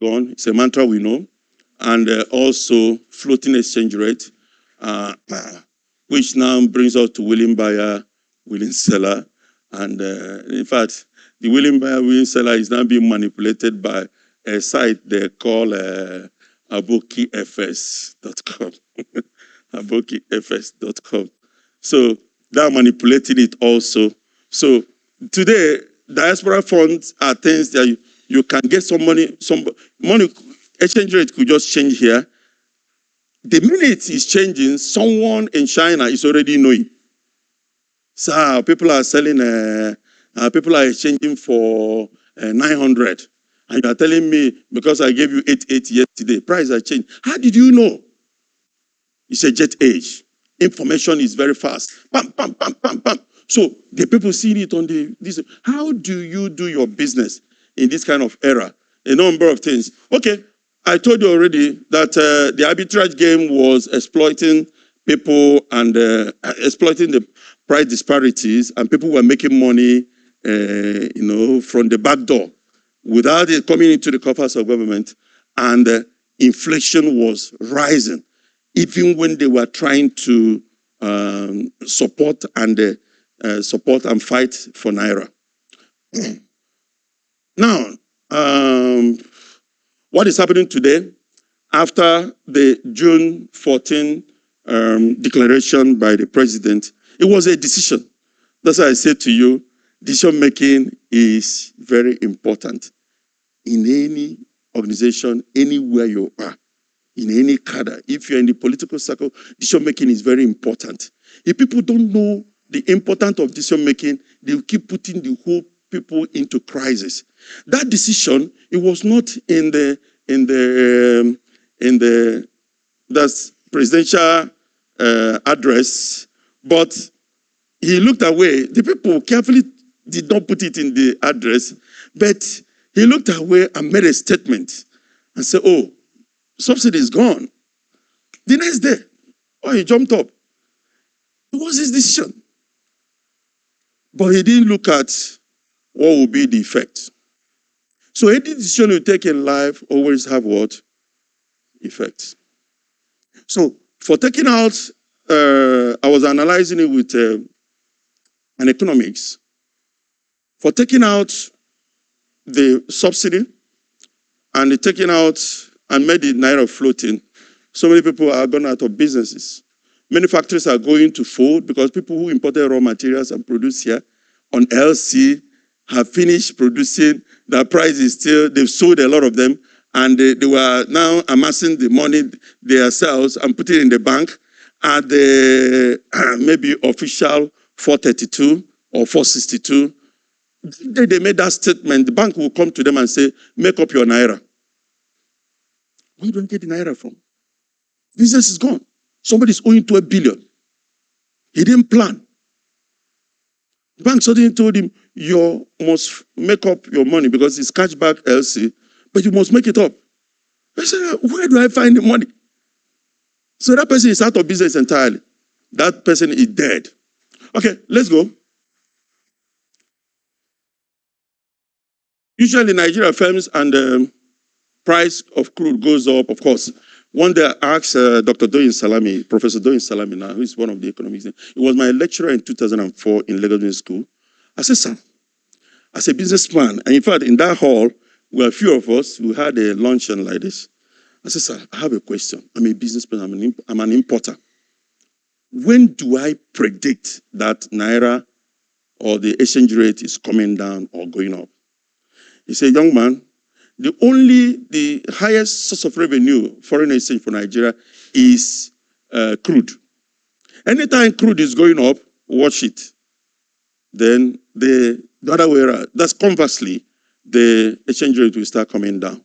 It's a mantra we know. And also floating exchange rate, which now brings us to willing buyer, willing seller. And in fact, the willing buyer, willing seller is now being manipulated by a site they call 𝐵𝐷𝐼𝐒.com. 𝐵𝐷𝐼𝐒.com. So they're manipulating it also. So today, diaspora funds are things that you can get some money, exchange rate could just change here. The minute it's changing, someone in China is already knowing. So people are selling, people are exchanging for 900. And you are telling me, because I gave you 880 yesterday, price has changed. How did you know? It's a jet age. Information is very fast. Bam, bam, bam, bam, bam. So the people see it on this. How do you do your business in this kind of era? A number of things. Okay, I told you already that the arbitrage game was exploiting people and exploiting the price disparities, and people were making money, from the back door without it coming into the coffers of government, and inflation was rising, even when they were trying to support and fight for Naira. Now, what is happening today after the June 14 declaration by the president? It was a decision. That's why I said to you, decision making is very important in any organization, anywhere you are, in any cadre. If you're in the political circle, decision making is very important. If people don't know the importance of decision making, they will keep putting the whole people into crisis. That decision, it was not in the that's presidential address, but he looked away. The people carefully did not put it in the address, but he looked away and made a statement and said, "Oh, subsidy is gone." The next day, he jumped up. It was his decision, but he didn't look at what will be the effect. So any decision you take in life always have what? Effects. So for taking out, I was analyzing it with an economics. For taking out the subsidy and the taking out and made the Naira floating, so many people are gone out of businesses. Many factories are going to fold because people who imported raw materials and produce here on LC have finished producing. The price is still, they've sold a lot of them, and they were now amassing the money themselves and putting it in the bank at the maybe official 432 or 462. They made that statement, the bank will come to them and say, make up your Naira. Where do you get the Naira from? Business is gone. Somebody's owing 12 billion. He didn't plan. The bank suddenly told him, you must make up your money because it's cashback LC, but you must make it up. I said, where do I find the money? So that person is out of business entirely. That person is dead. Okay, let's go. Usually Nigeria firms and the price of crude goes up, of course. One day I asked Dr. Doyin Salami, Professor Doyin Salami now, who is one of the economists. He was my lecturer in 2004 in Lagos Business School. I said, sir, as a businessman, and in fact, in that hall, where a few of us who had a luncheon like this, I said, sir, I have a question. I'm a businessman, I'm an importer. When do I predict that Naira or the exchange rate is coming down or going up. He said, young man, the highest source of revenue, foreign exchange for Nigeria, is crude. Anytime crude is going up, watch it. Then the other way around, that's conversely, the exchange rate will start coming down.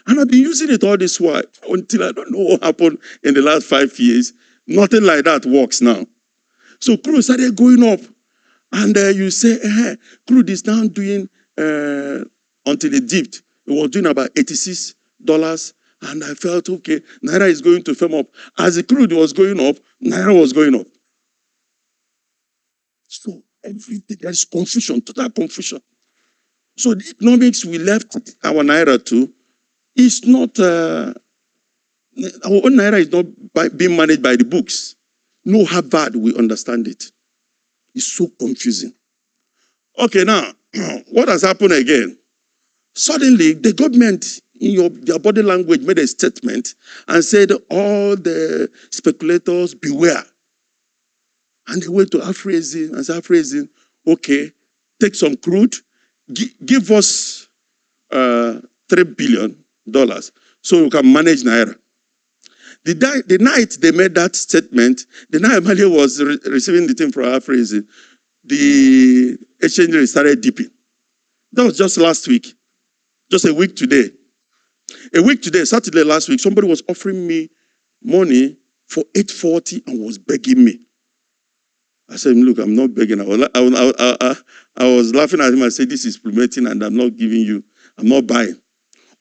And I've been using it all this while until I don't know what happened in the last 5 years. Nothing like that works now. So crude started going up. And you say, crude is now doing, until it dipped, it was doing about $86. And I felt, okay, Naira is going to firm up. As the crude was going up, Naira was going up. So everything, there's confusion, total confusion. So the economics we left our Naira to is not, our own Naira is not being managed by the books. No Harvard will understand it. It's so confusing. Okay, now, what has happened again? Suddenly, the government, in their body language, made a statement and said, all the speculators, beware. And they went to 𝐓𝐇𝐈𝐒 and said, 𝐓𝐇𝐈𝐒, okay, take some crude, give us $3 billion so we can manage Naira. The night they made that statement, the night Mali was receiving the thing from 𝐓𝐇𝐈𝐒, the exchange rate started dipping. That was just last week. Just a week today. A week today, Saturday last week, somebody was offering me money for 840 and was begging me. I said, look, I'm not begging. I was laughing at him. I said, this is promoting and I'm not giving you, I'm not buying.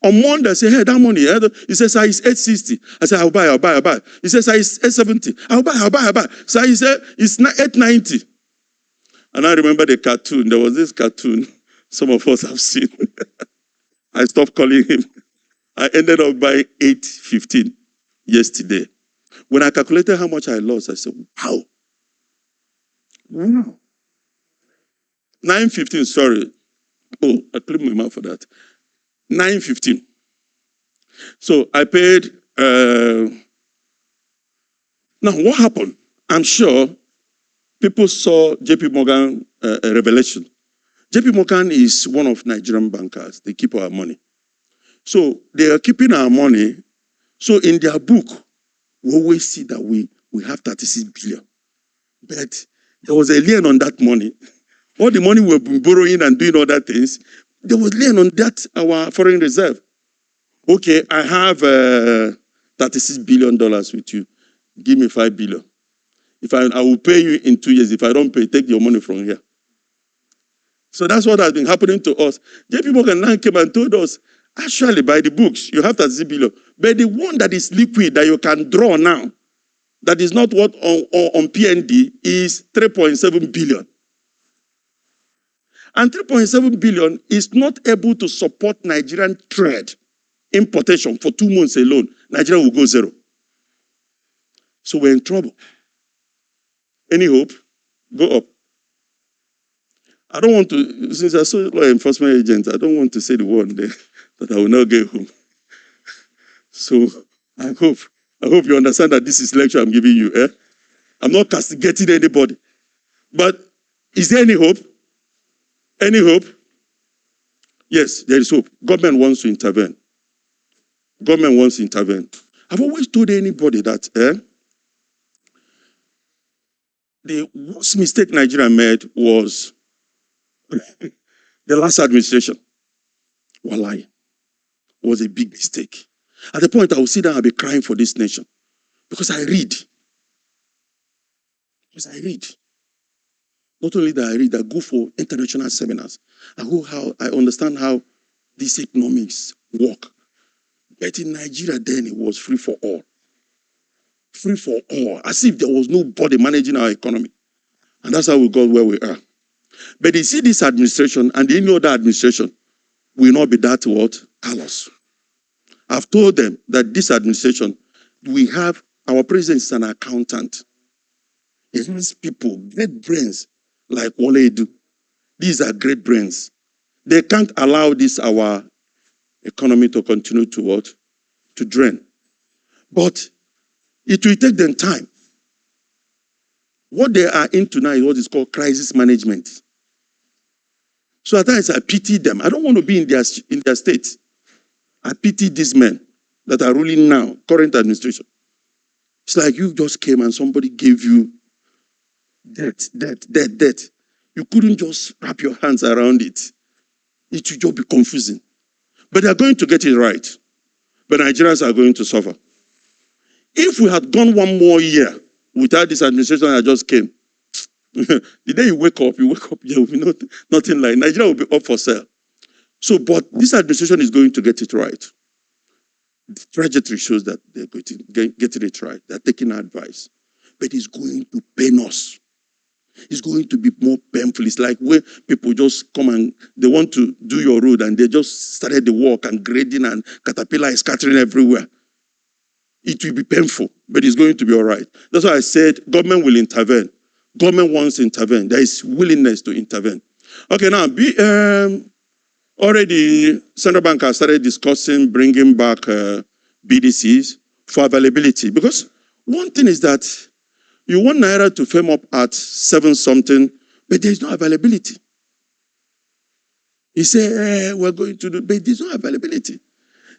On Monday, I said, hey, that money. He says, sir, it's 860. I said, I'll buy. He says, sir, it's 870. I'll buy. So he said, it's 890. And I remember the cartoon. There was this cartoon some of us have seen. I stopped calling him. I ended up buying 815 yesterday. When I calculated how much I lost, I said, wow. 915, sorry. Oh, I cleaned my mouth for that. 915. So I paid. Now, what happened? I'm sure people saw JP Morgan revelation. JP Morgan is one of Nigerian bankers. They keep our money. So they are keeping our money. So in their book, we always see that we have 36 billion. But there was a lien on that money. All the money we've been borrowing and doing other things, there was lien on that, our foreign reserve. Okay, I have $36 billion with you. Give me $5 billion. If I will pay you in 2 years. If I don't pay, take your money from here. So that's what has been happening to us. JP Morgan now came and told us, actually, by the books, you have 36 billion. But the one that is liquid that you can draw now, that is not what on PND, is 3.7 billion. And 3.7 billion is not able to support Nigerian trade importation for 2 months alone. Nigeria will go zero. So we're in trouble. Any hope? Go up. I don't want to, since I saw law enforcement agents, I don't want to say the word there that I will not get home. So I hope you understand that this is lecture I'm giving you. I'm not castigating anybody. But is there any hope? Any hope? Yes, there is hope. Government wants to intervene. Government wants to intervene. I've always told anybody that the worst mistake Nigeria made was the last administration. Wallahi. Was a big mistake. At the point I will sit down and be crying for this nation. Because I read. Not only that I read, I go for international seminars. I understand how these economics work. But in Nigeria then it was free for all. Free for all. As if there was nobody managing our economy. And that's how we got where we are. But you see this administration and any other administration will not be that what? Callous. I've told them that this administration, our president is an accountant. He has people, great brains, like Wale Edu. These are great brains. They can't allow our economy to continue to what? To drain. But it will take them time. What they are into now is what is called crisis management. So at times I pity them. I don't want to be in their state. I pity these men that are ruling now, current administration. It's like you just came and somebody gave you debt. You couldn't just wrap your hands around it. It would just be confusing. But they're going to get it right. But Nigerians are going to suffer. If we had gone one more year without this administration that just came, the day you wake up, there will be nothing like Nigeria will be up for sale. So, but this administration is going to get it right. The trajectory shows that they're going to getting it right. They're taking advice. But it's going to pain us. It's going to be more painful. It's like where people just come and they want to do your road and they just started the work and grading and caterpillar is scattering everywhere. It will be painful, but it's going to be all right. That's why I said government will intervene. Government wants to intervene. There is willingness to intervene. Okay, now, already Central Bank has started discussing bringing back BDCs for availability. Because one thing is that you want Naira to firm up at 7 something, but there is no availability. He said, we're going to do, but there's no availability.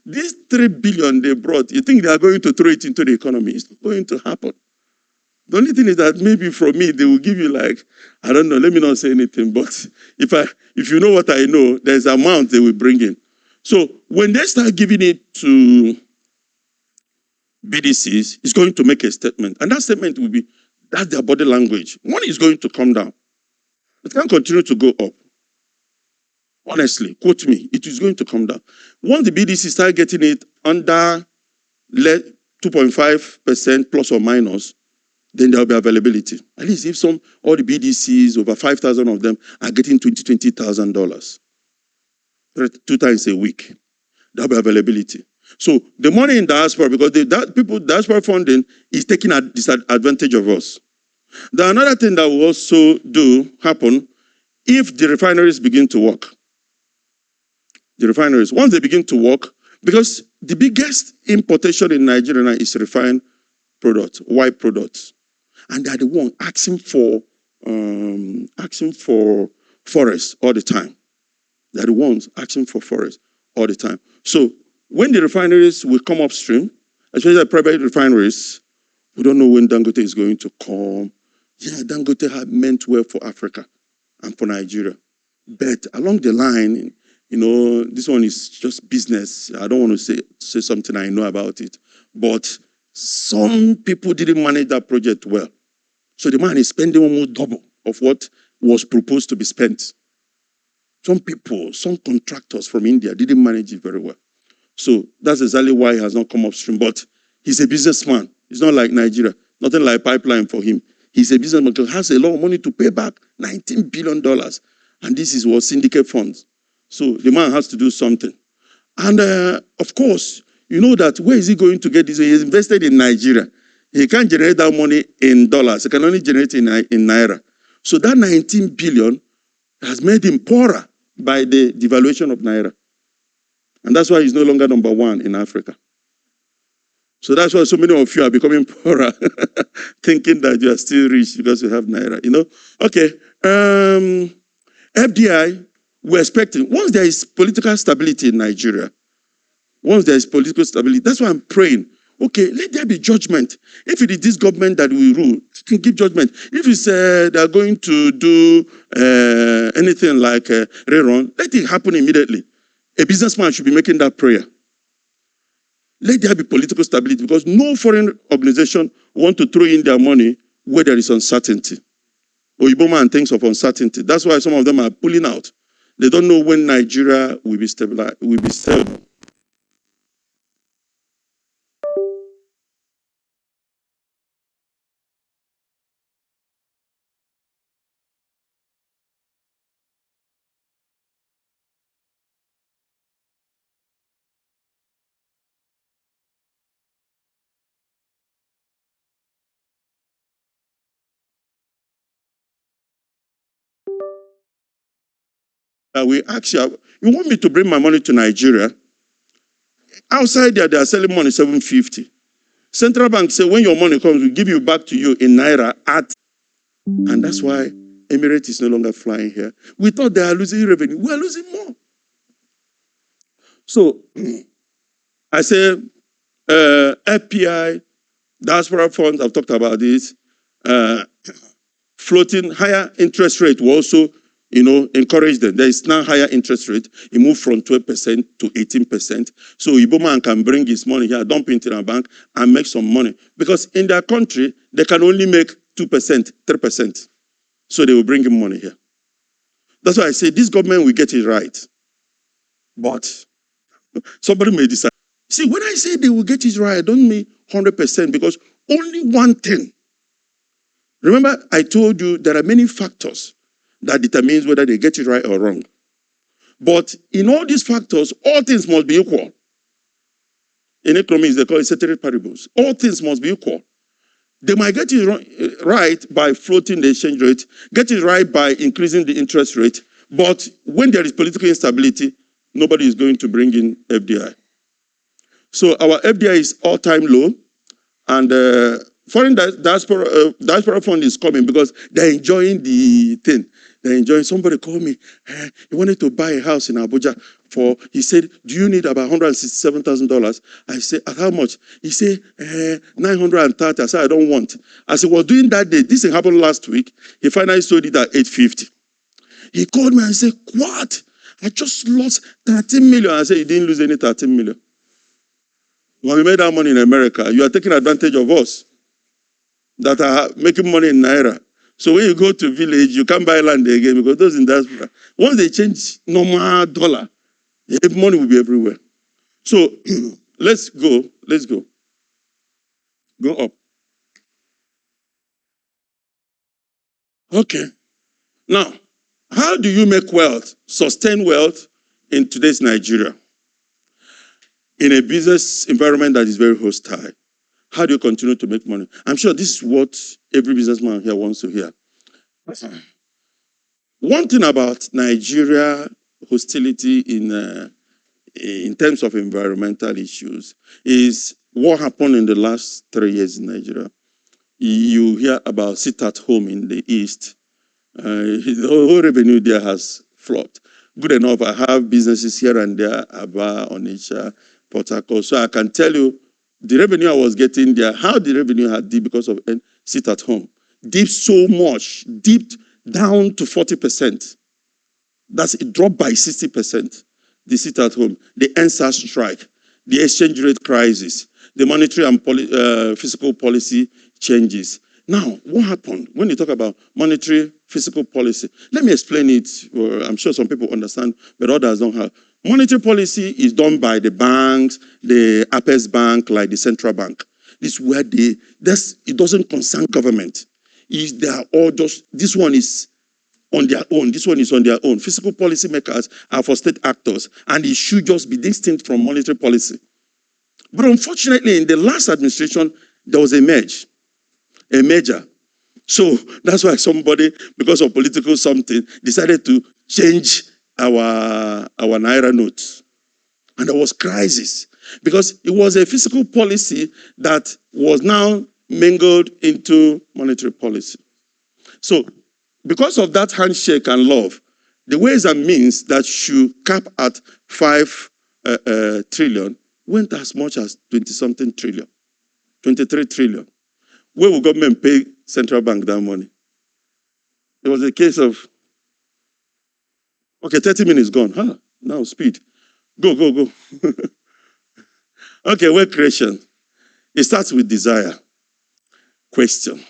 These 3 billion they brought, you think they are going to throw it into the economy? It's not going to happen. The only thing is that maybe from me, they will give you like, I don't know, let me not say anything, but if you know what I know, there's an amount they will bring in. So when they start giving it to BDCs, it's going to make a statement. And that statement will be, that's their body language. Money is going to come down. It can't continue to go up. Honestly, quote me, it is going to come down. Once the BDC start getting it under 2.5% plus or minus, then there will be availability. At least if all the BDCs, over 5,000 of them, are getting $20,000, 2 times a week, there will be availability. So the money in diaspora, because diaspora funding is taking advantage of us. The another thing that will also happen if the refineries begin to work. The refineries, once they begin to work, because the biggest importation in Nigeria now is refined products, white products. And they're the one asking for forests all the time. They're the ones asking for forests all the time. So when the refineries will come upstream, especially the private refineries, we don't know when Dangote is going to come. Yeah, Dangote had meant well for Africa and for Nigeria. But along the line, this one is just business. I don't want to say something I know about it. But some people didn't manage that project well. So the man is spending almost double of what was proposed to be spent. Some people, some contractors from India didn't manage it very well. So that's exactly why he has not come upstream. But he's a businessman. It's not like Nigeria. Nothing like pipeline for him. He's a businessman who has a lot of money to pay back, $19 billion. And this is what syndicate funds. So the man has to do something. And of course, you know that where is he going to get this? He's invested in Nigeria. He can't generate that money in dollars. He can only generate it in Naira. So that 19 billion has made him poorer by the devaluation of Naira. And that's why he's no longer number 1 in Africa. So that's why so many of you are becoming poorer, thinking that you are still rich because you have Naira, Okay. FDI, we're expecting, once there is political stability in Nigeria, once there is political stability, that's why I'm praying. Okay, let there be judgment. If it is this government that will rule, it can give judgment. If it's they're going to do anything like rerun, let it happen immediately. A businessman should be making that prayer. Let there be political stability because no foreign organization want to throw in their money where there is uncertainty. Oyiboma thinks of uncertainty. That's why some of them are pulling out. They don't know when Nigeria will be stable. We ask you want me to bring my money to Nigeria? Outside there, they are selling money $750. Central Bank say when your money comes, we give you back to you in Naira and that's why Emirates is no longer flying here. We thought they are losing revenue. We are losing more. So I say FPI, diaspora funds, I've talked about this. Floating higher interest rate will also, encourage them. There is now higher interest rate. It moved from 12% to 18%. So Igbo man can bring his money here, dump it in a bank, and make some money. Because in their country, they can only make 2%, 3%. So they will bring him money here. That's why I say this government will get it right. But somebody may decide. See, when I say they will get it right, I don't mean 100% because only one thing. Remember, I told you there are many factors that determines whether they get it right or wrong. But in all these factors, all things must be equal. In economics, they call it ceteris paribus. All things must be equal. They might get it right by floating the exchange rate, get it right by increasing the interest rate, but when there is political instability, nobody is going to bring in FDI. So our FDI is all-time low, and foreign diaspora fund is coming because they're enjoying the thing. They're enjoying. Somebody called me. He wanted to buy a house in Abuja he said, do you need about $167,000? I said, at how much? He said, 930. I said, I don't want. I said, well, doing that day, this thing happened last week. He finally sold it at 850. He called me and said, what? I just lost 13 million. I said, you didn't lose any 13 million. When we made that money in America, you are taking advantage of us that are making money in Naira. So when you go to village, you can't buy land again because those in diaspora, once they change normal dollar, money will be everywhere. So let's go. Go up. Okay. Now, how do you make wealth, sustain wealth in today's Nigeria? In a business environment that is very hostile, how do you continue to make money? I'm sure this is what every businessman here wants to hear. One thing about Nigeria hostility in terms of environmental issues is what happened in the last 3 years in Nigeria. You hear about sit at home in the East. The whole revenue there has flopped. Good enough, I have businesses here and there, Aba, Onitsha, Port Harcourt. So I can tell you the revenue I was getting there, how the revenue had dipped because of sit at home. Dipped so much, dipped down to 40%. It dropped by 60%. The sit at home, the NSAS strike, the exchange rate crisis, the monetary and fiscal policy changes. Now, what happened when you talk about monetary fiscal policy? Let me explain it. I'm sure some people understand, but others don't have. Monetary policy is done by the banks, the Apex Bank, like the central bank. This is where it doesn't concern government. They are all just, this one is on their own. This one is on their own. Fiscal policy makers are for state actors, and it should just be distinct from monetary policy. But unfortunately, in the last administration, there was a merger. So that's why somebody, because of political something, decided to change our Naira notes. And there was crisis, because it was a fiscal policy that was now mingled into monetary policy. So because of that handshake and love, the ways and means that should cap at 5 trillion went as much as 20-something trillion, 23 trillion. Where will government pay central bank that money? It was a case of, okay, 30 minutes gone. Now speed. Go. Okay, wealth creation. It starts with desire, question,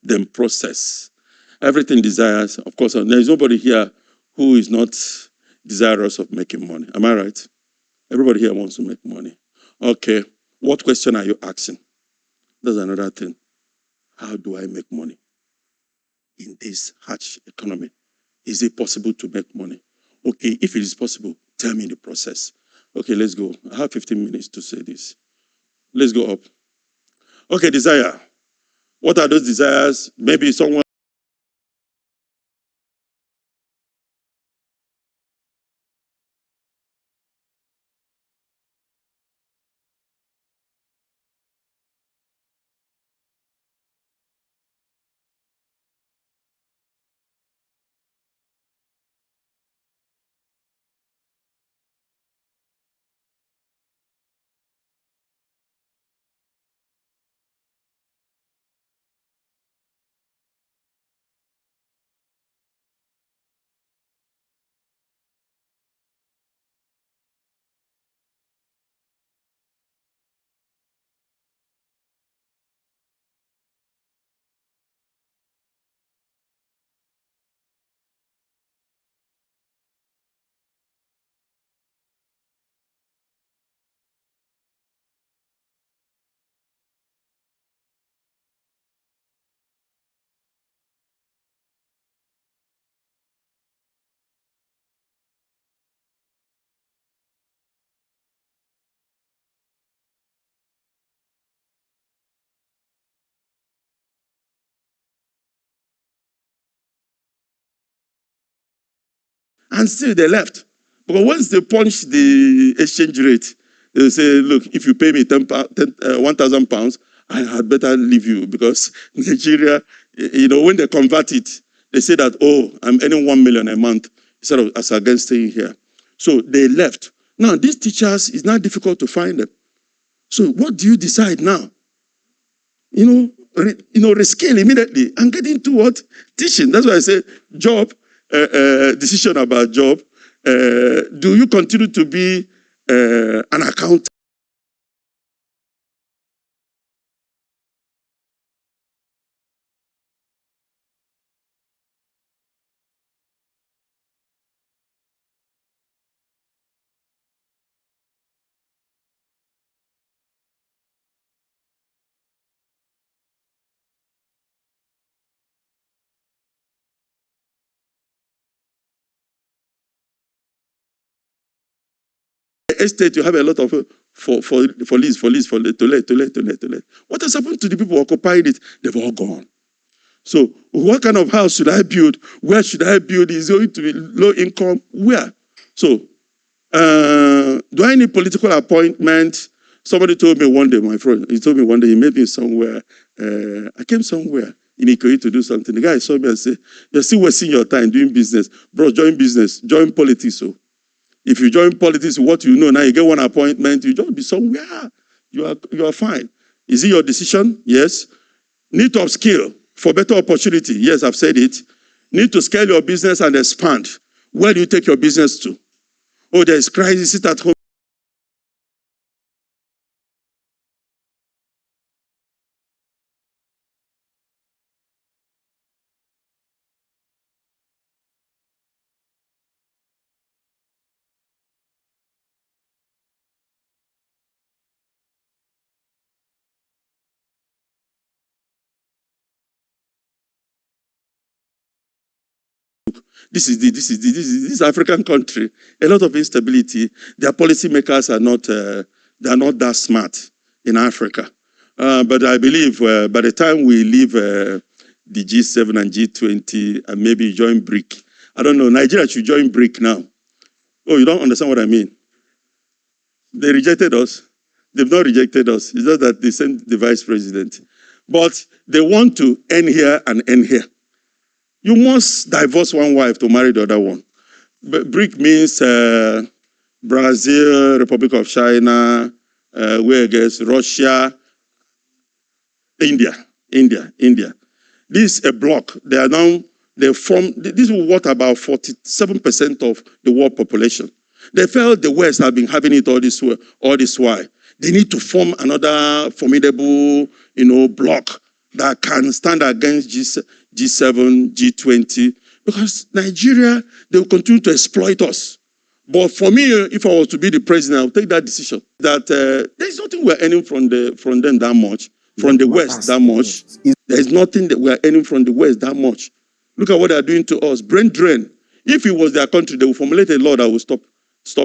then process. Everything desires. Of course, there is nobody here who is not desirous of making money. Am I right? Everybody here wants to make money. Okay, what question are you asking? That's another thing. How do I make money in this harsh economy? Is it possible to make money? Okay, if it is possible, tell me the process. Okay, let's go. I have 15 minutes to say this. Let's go up. Okay, desire. What are those desires? Maybe someone And still they left. Because once they punch the exchange rate, they say, look, if you pay me 1,000 pounds, I had better leave you. Because Nigeria, when they convert it, they say that, oh, I'm earning 1 million a month instead of as against staying here. So they left. Now, these teachers, it's not difficult to find them. So what do you decide now? Rescale immediately and get into what? Teaching. That's why I say job, decision about job. Do you continue to be an accountant? Estate, you have a lot of for lease, to let. What has happened to the people who occupied it? They've all gone. So what kind of house should I build? Where should I build? Is it going to be low income? Where? So do I need political appointment? Somebody told me one day, my friend, he told me one day, he met me somewhere. I came somewhere in Ikoyi to do something. The guy saw me and said, you're still wasting your time doing business. Bro, join business, join politics. So if you join politics, what you know, now you get one appointment, you just be somewhere. You are fine. Is it your decision? Yes. Need to upskill for better opportunity. Yes, I've said it. Need to scale your business and expand. Where do you take your business to? Oh, there is crisis, sit at home. This African country, a lot of instability. Their policymakers are not, they're not that smart in Africa. But I believe by the time we leave the G7 and G20 and maybe join BRIC, I don't know, Nigeria should join BRIC now. Oh, you don't understand what I mean? They rejected us. They've not rejected us. It's just that they sent the vice president. But they want to end here and end here. You must divorce one wife to marry the other one. But BRIC means Brazil, Republic of China, Russia, India. This is a bloc. They form, this is what about 47% of the world population. They felt the West have been having it all this while. They need to form another formidable, bloc that can stand against G7, G20, because Nigeria, they will continue to exploit us. But for me, if I was to be the president, I would take that decision. That there's nothing we're earning from them that much, from the West that much. There's nothing that we're earning from the West that much. Look at what they're doing to us. Brain drain. If it was their country, they would formulate a law that will stop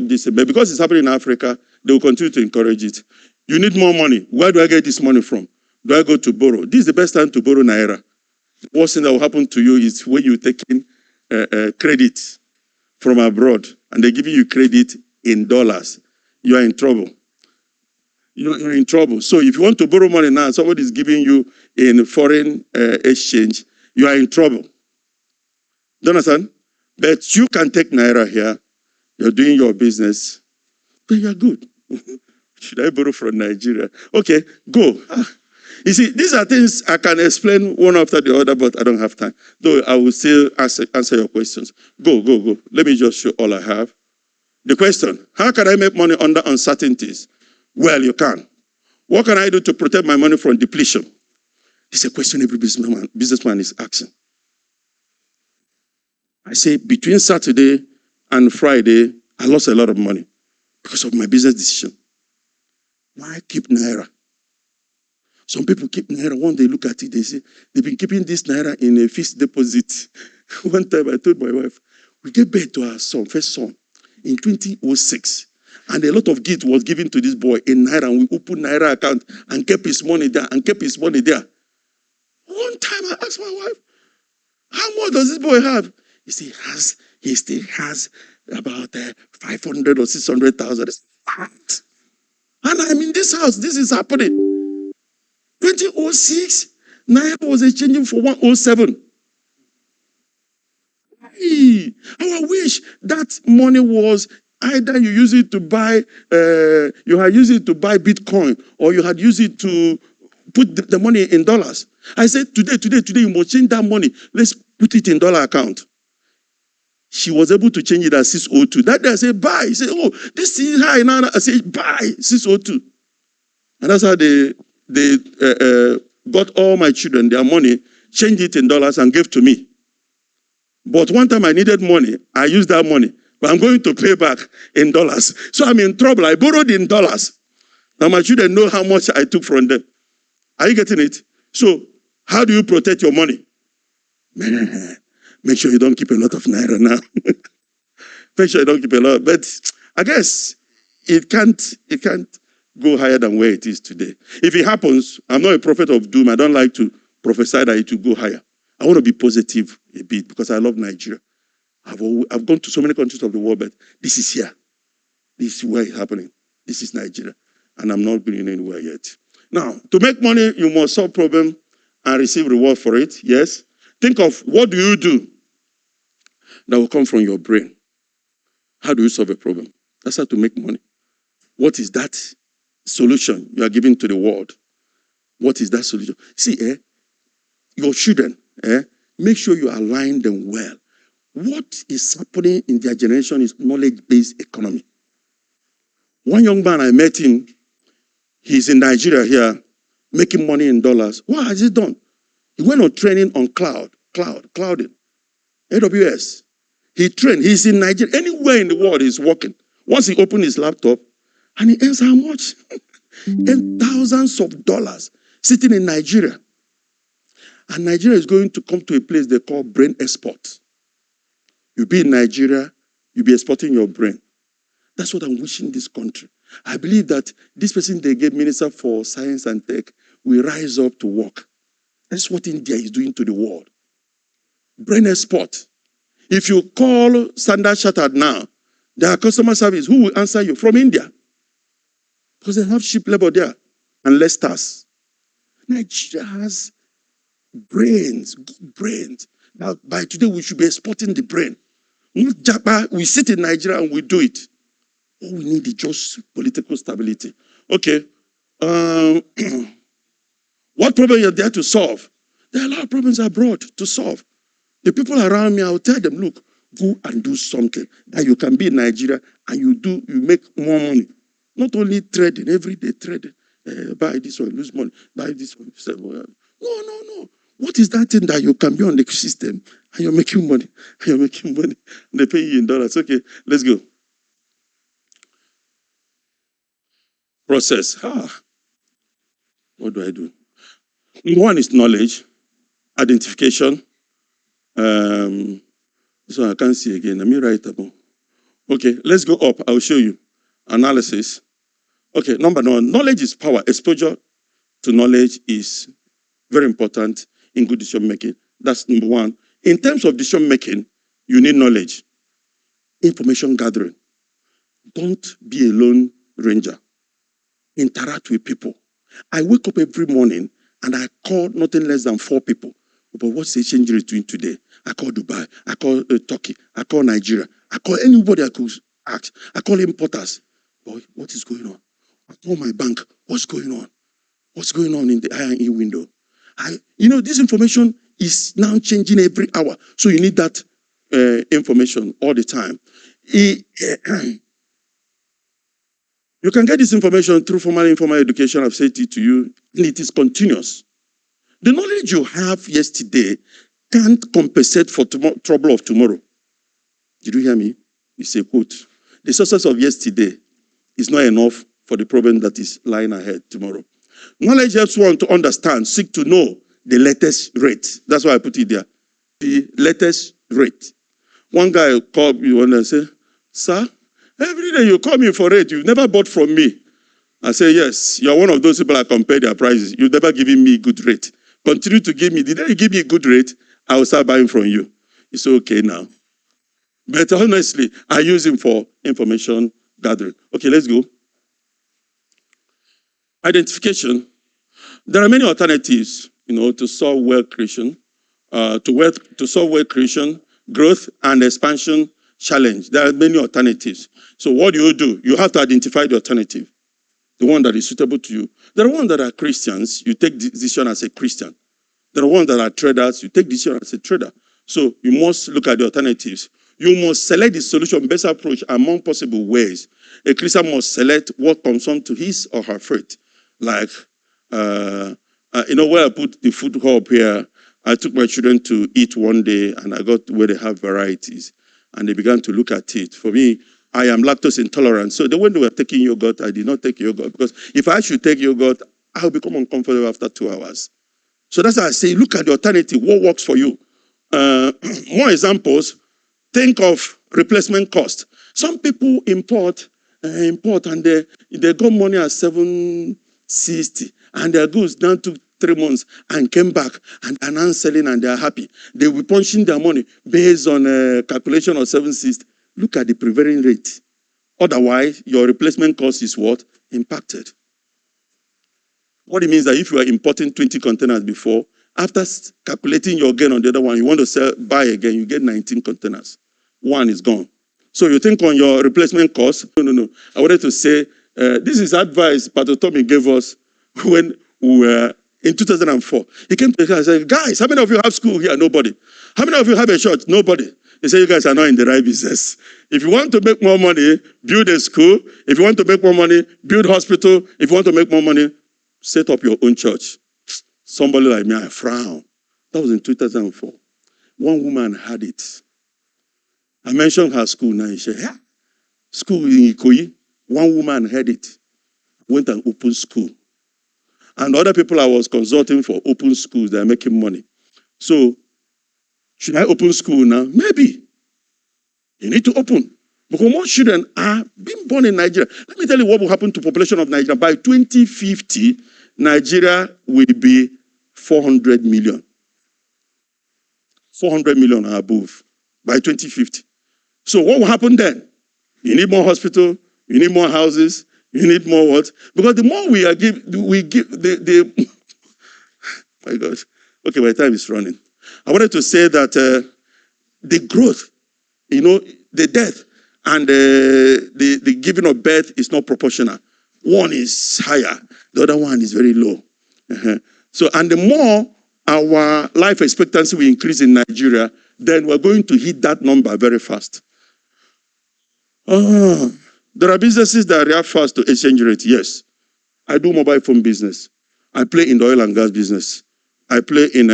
this. But because it's happening in Africa, they will continue to encourage it. You need more money. Where do I get this money from? Do I go to borrow? This is the best time to borrow Naira. The worst thing that will happen to you is when you're taking credit from abroad and they're giving you credit in dollars. You are in trouble. You're in trouble. So if you want to borrow money now, somebody is giving you in foreign exchange, you are in trouble. Do you understand? But you can take Naira here. You're doing your business. Then you're good. Should I borrow from Nigeria? Okay, go. You see, these are things I can explain one after the other, but I don't have time. Though I will still answer your questions. Go. Let me just show all I have. The question, how can I make money under uncertainties? Well, you What can I do to protect my money from depletion? It's a question every businessman is asking. I say between Saturday and Friday, I lost a lot of money because of my business decision. Why keep Naira? Some people keep Naira. One day look at it, they say, they've been keeping this Naira in a fixed deposit. One time I told my wife, we gave birth to our son, first son, in 2006. And a lot of gift was given to this boy in Naira. And we opened Naira account and kept his money there and kept his money there. One time I asked my wife, how much does this boy have? he still has about 500 or 600,000. And I'm in this house. This is happening. 2006, Naira was exchanging for 107. Hey, how I wish that money was either you use it to buy, you had used it to buy Bitcoin, or you had used it to put the money in dollars. I said, today, you must change that money. Let's put it in dollar account. She was able to change it at 602. That day I said, buy. He said, oh, this is high now. I said, buy 602. And that's how they got all my children their money, changed it in dollars, and gave to me. But one time I needed money, I used that money, but I'm going to pay back in dollars. So I'm in trouble. I borrowed in dollars. Now my children know how much I took from them. Are you getting it? So how do you protect your money? Make sure you don't keep a lot of Naira now. Make sure you don't keep a lot. But I guess it can't go higher than where it is today. If it happens, I'm not a prophet of doom. I don't like to prophesy that it will go higher. I want to be positive a bit because I love Nigeria. I've gone to so many countries of the world, but this is here. This is where it's happening. This is Nigeria. And I'm not going anywhere yet. Now, to make money, you must solve problem and receive reward for it. Yes. Think of what do you do that will come from your brain. How do you solve a problem? That's how to make money. What is that solution you are giving to the world? What is that solution? See, your children, make sure you align them well. What is happening in their generation is knowledge-based economy. One young man, I met him, he's in Nigeria here, making money in dollars. What has he done? He went on training on clouding, AWS. He trained, he's in Nigeria, anywhere in the world he's working. Once he opened his laptop, and he earns how much? And thousands of dollars sitting in Nigeria. And Nigeria is going to come to a place they call brain export. You'll be in Nigeria, you'll be exporting your brain. That's what I'm wishing this country. I believe that this person they gave Minister for Science and Tech will rise up to work. That's what India is doing to the world. Brain export. If you call Standard Chartered now, their customer service, who will answer you? From India. Because they have cheap labor there and less tax. Nigeria has brains, good brains. Now, by today, we should be exporting the brain. Not Japa, we sit in Nigeria and we do it. All we need is just political stability. Okay. What problem you're there to solve? There are a lot of problems abroad to solve. The people around me, I'll tell them, look, go and do something that you can be in Nigeria and you make more money. Not only trading, every day trading. Buy this one, lose money. Buy this one. No. What is that thing that you can be on the system and you're making money? And you're making money. And they pay you in dollars. Okay, let's go. Process. What do I do? One is knowledge, identification. So I can't see again. Let me write about. Okay, let's go up. I'll show you. Analysis. Okay, number one, knowledge is power. Exposure to knowledge is very important in good decision making. That's number one. In terms of decision making, you need knowledge. Information gathering. Don't be a lone ranger. Interact with people. I wake up every morning and I call nothing less than 4 people. But what's the exchange rate doing today? I call Dubai. I call Turkey. I call Nigeria. I call anybody I could ask. I call importers. Boy, what is going on? I call my bank. What's going on? What's going on in the I&E window? This information is now changing every hour. So you need that information all the time. You can get this information through formal and informal education. I've said it to you. And it is continuous. The knowledge you have yesterday can't compensate for trouble of tomorrow. Did you hear me? It's a quote. The success of yesterday is not enough for the problem that is lying ahead tomorrow. Knowledge helps one to understand, seek to know the latest rate. That's why I put it there. The latest rate. One guy called me and said, sir, every day you call me for rate, you've never bought from me. I say, yes, you're one of those people that compare their prices. You've never given me good rate. Continue to give me. The day you give me a good rate, I will start buying from you. It's okay now. But honestly, I use him for information gathering. Okay, let's go. Identification. There are many alternatives, to solve wealth creation, to solve wealth creation, growth, and expansion challenge. There are many alternatives. So what do? You have to identify the alternative, the one that is suitable to you. There are ones that are Christians. You take decision as a Christian. There are ones that are traders. You take decision as a trader. So you must look at the alternatives. You must select the solution best approach among possible ways. A Christian must select what conforms to his or her faith. Like, where I put the food hub here, I took my children to eat one day, and I got where they have varieties, and they began to look at it. For me, I am lactose intolerant, so when they were taking yogurt, I did not take yogurt, because if I should take yogurt, I'll become uncomfortable after 2 hours. So that's why I say, look at the alternative, what works for you. More examples, think of replacement cost. Some people import, and they got money at 760, and their goods down to 3 months and came back and are now selling, and they are happy. They will be punching their money based on a calculation of 760. Look at the prevailing rate. Otherwise, your replacement cost is what? Impacted. What it means that if you are importing 20 containers before, after calculating your gain on the other one, you want to buy again, you get 19 containers. One is gone. So you think on your replacement cost? No. I wanted to say, this is advice Pastor Tommy gave us when we were in 2004. He came to the class and said, guys, how many of you have school here? Nobody. How many of you have a church? Nobody. He said, you guys are not in the right business. If you want to make more money, build a school. If you want to make more money, build hospital. If you want to make more money, set up your own church. Somebody like me, I frown. That was in 2004. One woman had it. I mentioned her school now. She said, yeah. School in Ikoyi. One woman had it. Went and opened school. And other people I was consulting for open schools, they are making money. So, should I open school now? Maybe. You need to open. Because most children are being born in Nigeria. Let me tell you what will happen to the population of Nigeria. By 2050, Nigeria will be 400 million. 400 million or above by 2050. So what will happen then? You need more hospital, you need more houses, you need more what? Because the more we give the my gosh. Okay, my time is running. I wanted to say that the growth, the death and the giving of birth is not proportional. One is higher, the other one is very low. So, and the more our life expectancy will increase in Nigeria, then we're going to hit that number very fast. There are businesses that react fast to exchange rate. Yes. I do mobile phone business. I play in the oil and gas business. I play in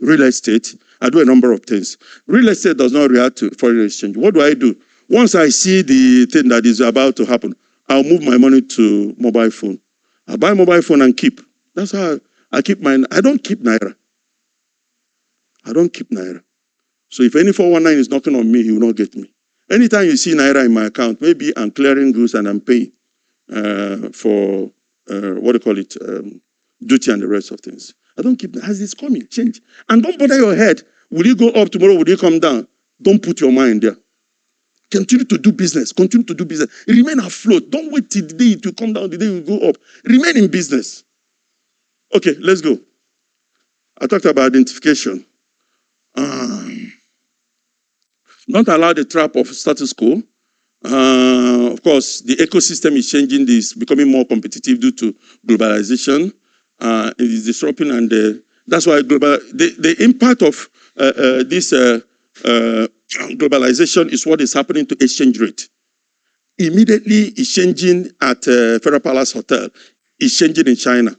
real estate. I do a number of things. Real estate does not react to foreign exchange. What do? Once I see the thing that is about to happen, I'll move my money to mobile phone. I buy mobile phone and keep. That's how I keep mine. I don't keep Naira. I don't keep Naira. So if any 419 is knocking on me, he will not get me. Anytime you see Naira in my account, maybe I'm clearing goods and I'm paying for, duty and the rest of things. I don't keep, as it's coming, change. And don't bother your head. Will you go up tomorrow? Will you come down? Don't put your mind there. Continue to do business. Continue to do business. Remain afloat. Don't wait till the day it will come down, the day it will go up. Remain in business. Okay, let's go. I talked about identification. Not allow the trap of status quo. Of course, the ecosystem is changing. This becoming more competitive due to globalization. It is disrupting, and that's why the impact of this globalization is what is happening to exchange rate. Immediately, it's changing at Federal Palace Hotel. It's changing in China.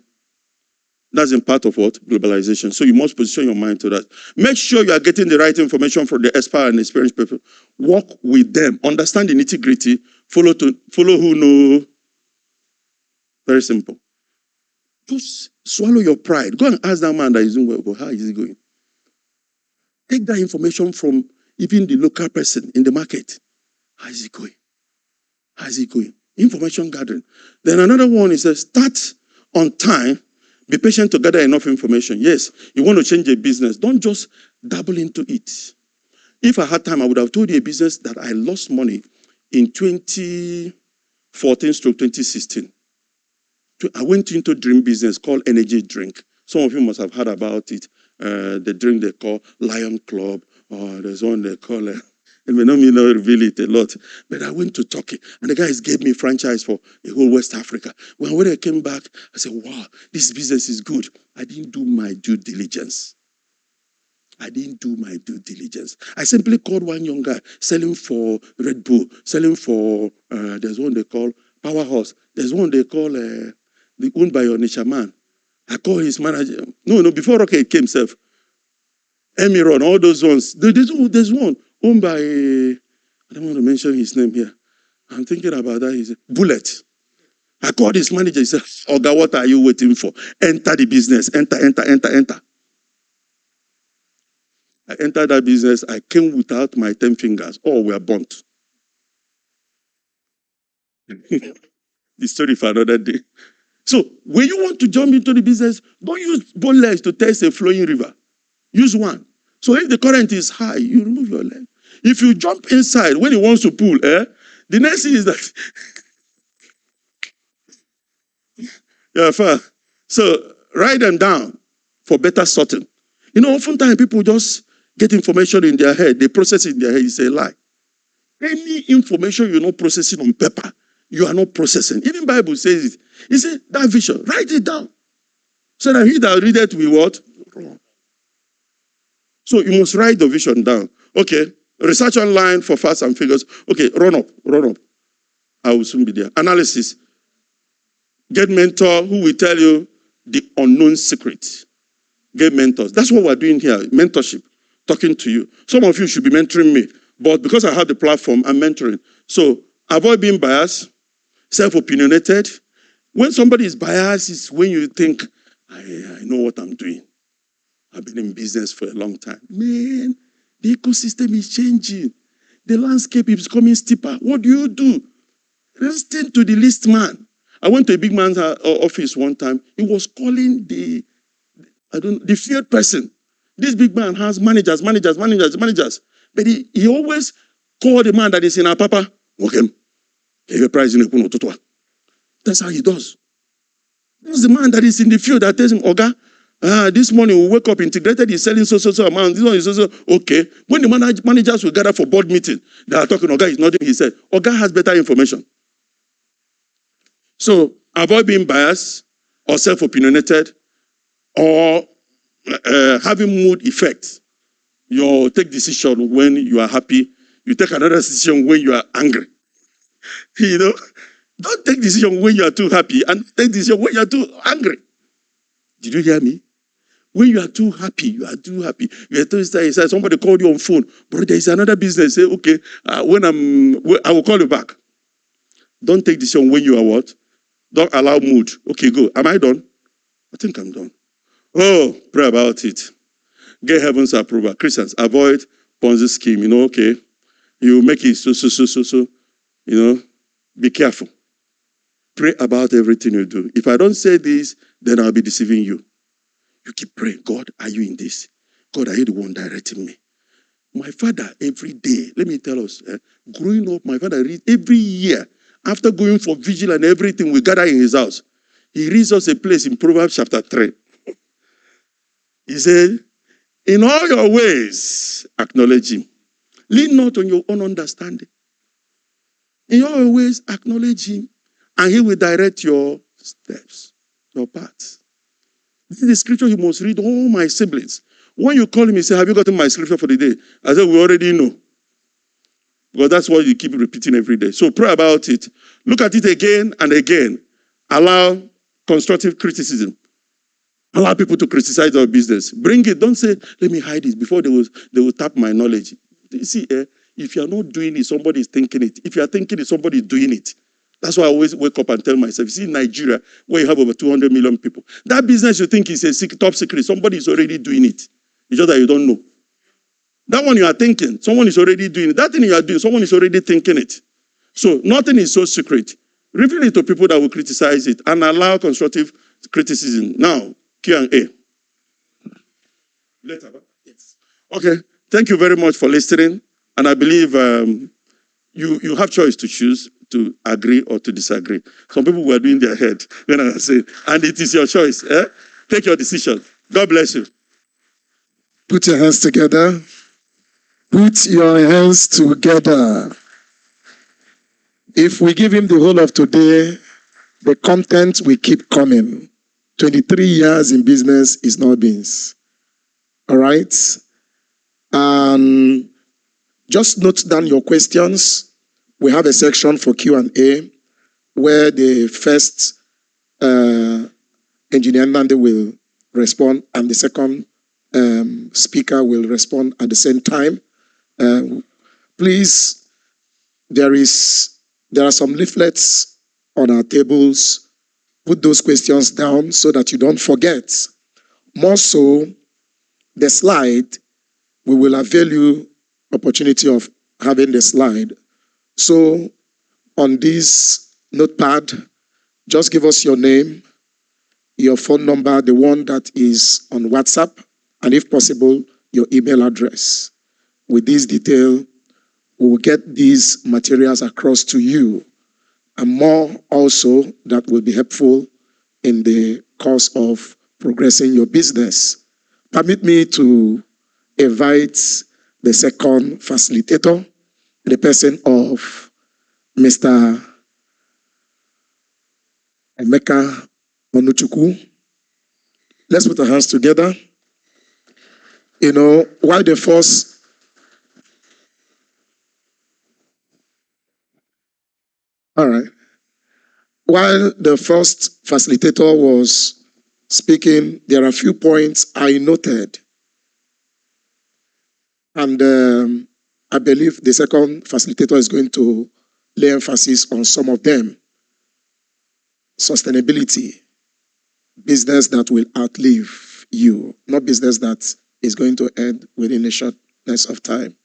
That's in part of what? Globalization. So you must position your mind to that. Make sure you are getting the right information from the expert and experienced people. Work with them. Understand the nitty-gritty. Follow who know. Very simple. Just swallow your pride. Go and ask that man that is doing well. How is he going? Take that information from even the local person in the market. How is he going? How is he going? Information gathering. Then another one is start on time. Be patient to gather enough information. Yes, you want to change a business. Don't just dabble into it. If I had time, I would have told you a business that I lost money in 2014-2016. I went into drink business called energy drink. Some of you must have heard about it. The drink they call Lion Club, or there's one they call it may not reveal it a lot. But I went to Turkey, and the guys gave me a franchise for the whole West Africa. When I came back, I said, wow, this business is good. I didn't do my due diligence. I simply called one young guy selling for Red Bull, selling for, there's one they call Powerhouse. There's one they call, owned by Onitsha man. I called his manager. No, before Rocket came himself. Emiron, all those ones. There's one owned by, I don't want to mention his name here. I'm thinking about that. He said, Bullet. I called his manager. He said, Oga, what are you waiting for? Enter the business. Enter. I entered that business. I came without my 10 fingers. All were burnt. The story for another day. So, when you want to jump into the business, don't use both legs to test a flowing river. Use one. So, if the current is high, you remove your leg. If you jump inside when it wants to pull, the next thing is that. Yeah, fine. So, write them down for better sorting. Oftentimes people just get information in their head. They process it in their head. It's a lie. Any information you're not processing on paper, you are not processing. Even Bible says it. He said, that vision, write it down. So that he that read it will what? Wrong. So you must write the vision down. Okay. Research online for facts and figures. Okay, run up. I will soon be there. Analysis. Get mentor who will tell you the unknown secret. Get mentors. That's what we're doing here. Mentorship. Talking to you. Some of you should be mentoring me. But because I have the platform, I'm mentoring. So avoid being biased, self-opinionated. When somebody is biased, it's when you think, I know what I'm doing. I've been in business for a long time. Man, the ecosystem is changing. The landscape is becoming steeper. What do you do? Listen to the least man. I went to a big man's office one time. He was calling the field person. This big man has managers. But he always called the man that is in our papa. Okay. That's how he does. This is the man that is in the field that tells him, Oga, this morning we wake up integrated, he's selling so amount. This one is so. Okay. When the managers will gather for board meeting, they are talking, Oga is nothing. He said, Oga has better information. So avoid being biased or self-opinionated or having mood effects. You take decision when you are happy. You take another decision when you are angry. Don't take decision when you are too happy and take decision when you are too angry. Did you hear me? When you are too happy, you are too happy. You are too sad. Somebody called you on phone. Bro, there is another business. Say, okay, I will call you back. Don't take decision when you are what? Don't allow mood. Okay, go. Am I done? I think I'm done. Oh, pray about it. Get heaven's approval. Christians, avoid Ponzi scheme. Okay. You make it so. Be careful. Pray about everything you do. If I don't say this, then I'll be deceiving you. You keep praying. God, are you in this? God, are you the one directing me? My father, every day, let me tell us, growing up, my father reads every year, after going for vigil and everything, we gather in his house. He reads us a place in Proverbs chapter 3. He said, in all your ways, acknowledge him. Lean not on your own understanding. In all your ways, acknowledge him, and he will direct your steps, your paths. This is the scripture you must read, all my siblings. When you call him, he say, have you gotten my scripture for the day? I said, we already know. Because that's what you keep repeating every day. So pray about it. Look at it again and again. Allow constructive criticism. Allow people to criticize our business. Bring it. Don't say, let me hide it before they will tap my knowledge. You see, if you're not doing it, somebody is thinking it. If you're thinking it, somebody is doing it. That's why I always wake up and tell myself, you see, in Nigeria, where you have over 200 million people, that business you think is a top secret, somebody is already doing it. It's just that you don't know. That one you are thinking, someone is already doing it. That thing you are doing, someone is already thinking it. So nothing is so secret. Reveal it to people that will criticize it and allow constructive criticism. Now, Q&A. Later. Yes. Okay. Thank you very much for listening. And I believe you have choice to choose to agree or to disagree. Some people were doing their head when I said, and it is your choice. Eh? Take your decision. God bless you. Put your hands together. Put your hands together. If we give him the whole of today, the content will keep coming. 23 years in business is not beans. All right? Just note down your questions. We have a section for Q&A where the first engineer Nande will respond and the second speaker will respond at the same time. Please, there are some leaflets on our tables. Put those questions down so that you don't forget. More so, the slide, we will avail you opportunity of having the slide. So on this notepad, just give us your name, your phone number, the one that is on WhatsApp, and if possible, your email address. With this detail, we will get these materials across to you, and more also that will be helpful in the course of progressing your business. Permit me to invite the second facilitator, the person of Mr. Emeka Onuchukwu. Let's put our hands together. You know, while the first While the first facilitator was speaking, there are a few points I noted. And I believe the second facilitator is going to lay emphasis on some of them. Sustainability, business that will outlive you, not business that is going to end within a shortness of time.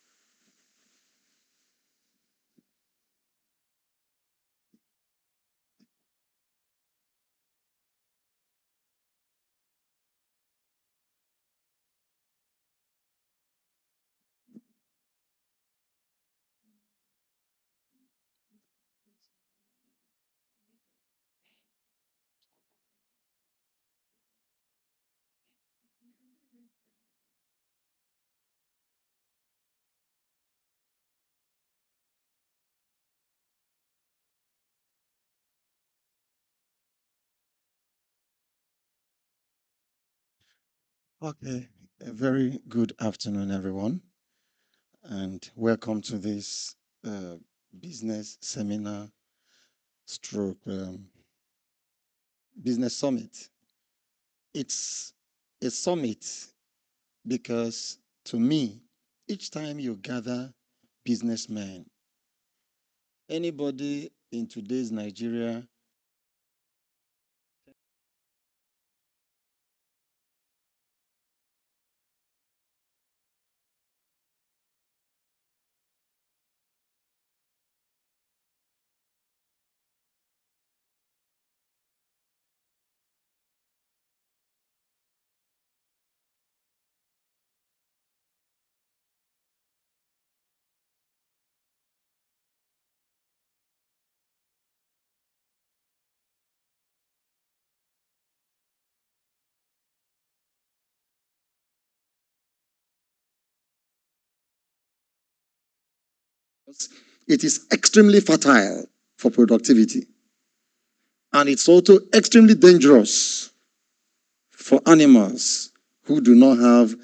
Okay, a very good afternoon, everyone, and welcome to this business seminar stroke business summit. It's a summit because to me, each time you gather businessmen, anybody in today's Nigeria It is extremely fertile for productivity. And it's also extremely dangerous for animals who do not have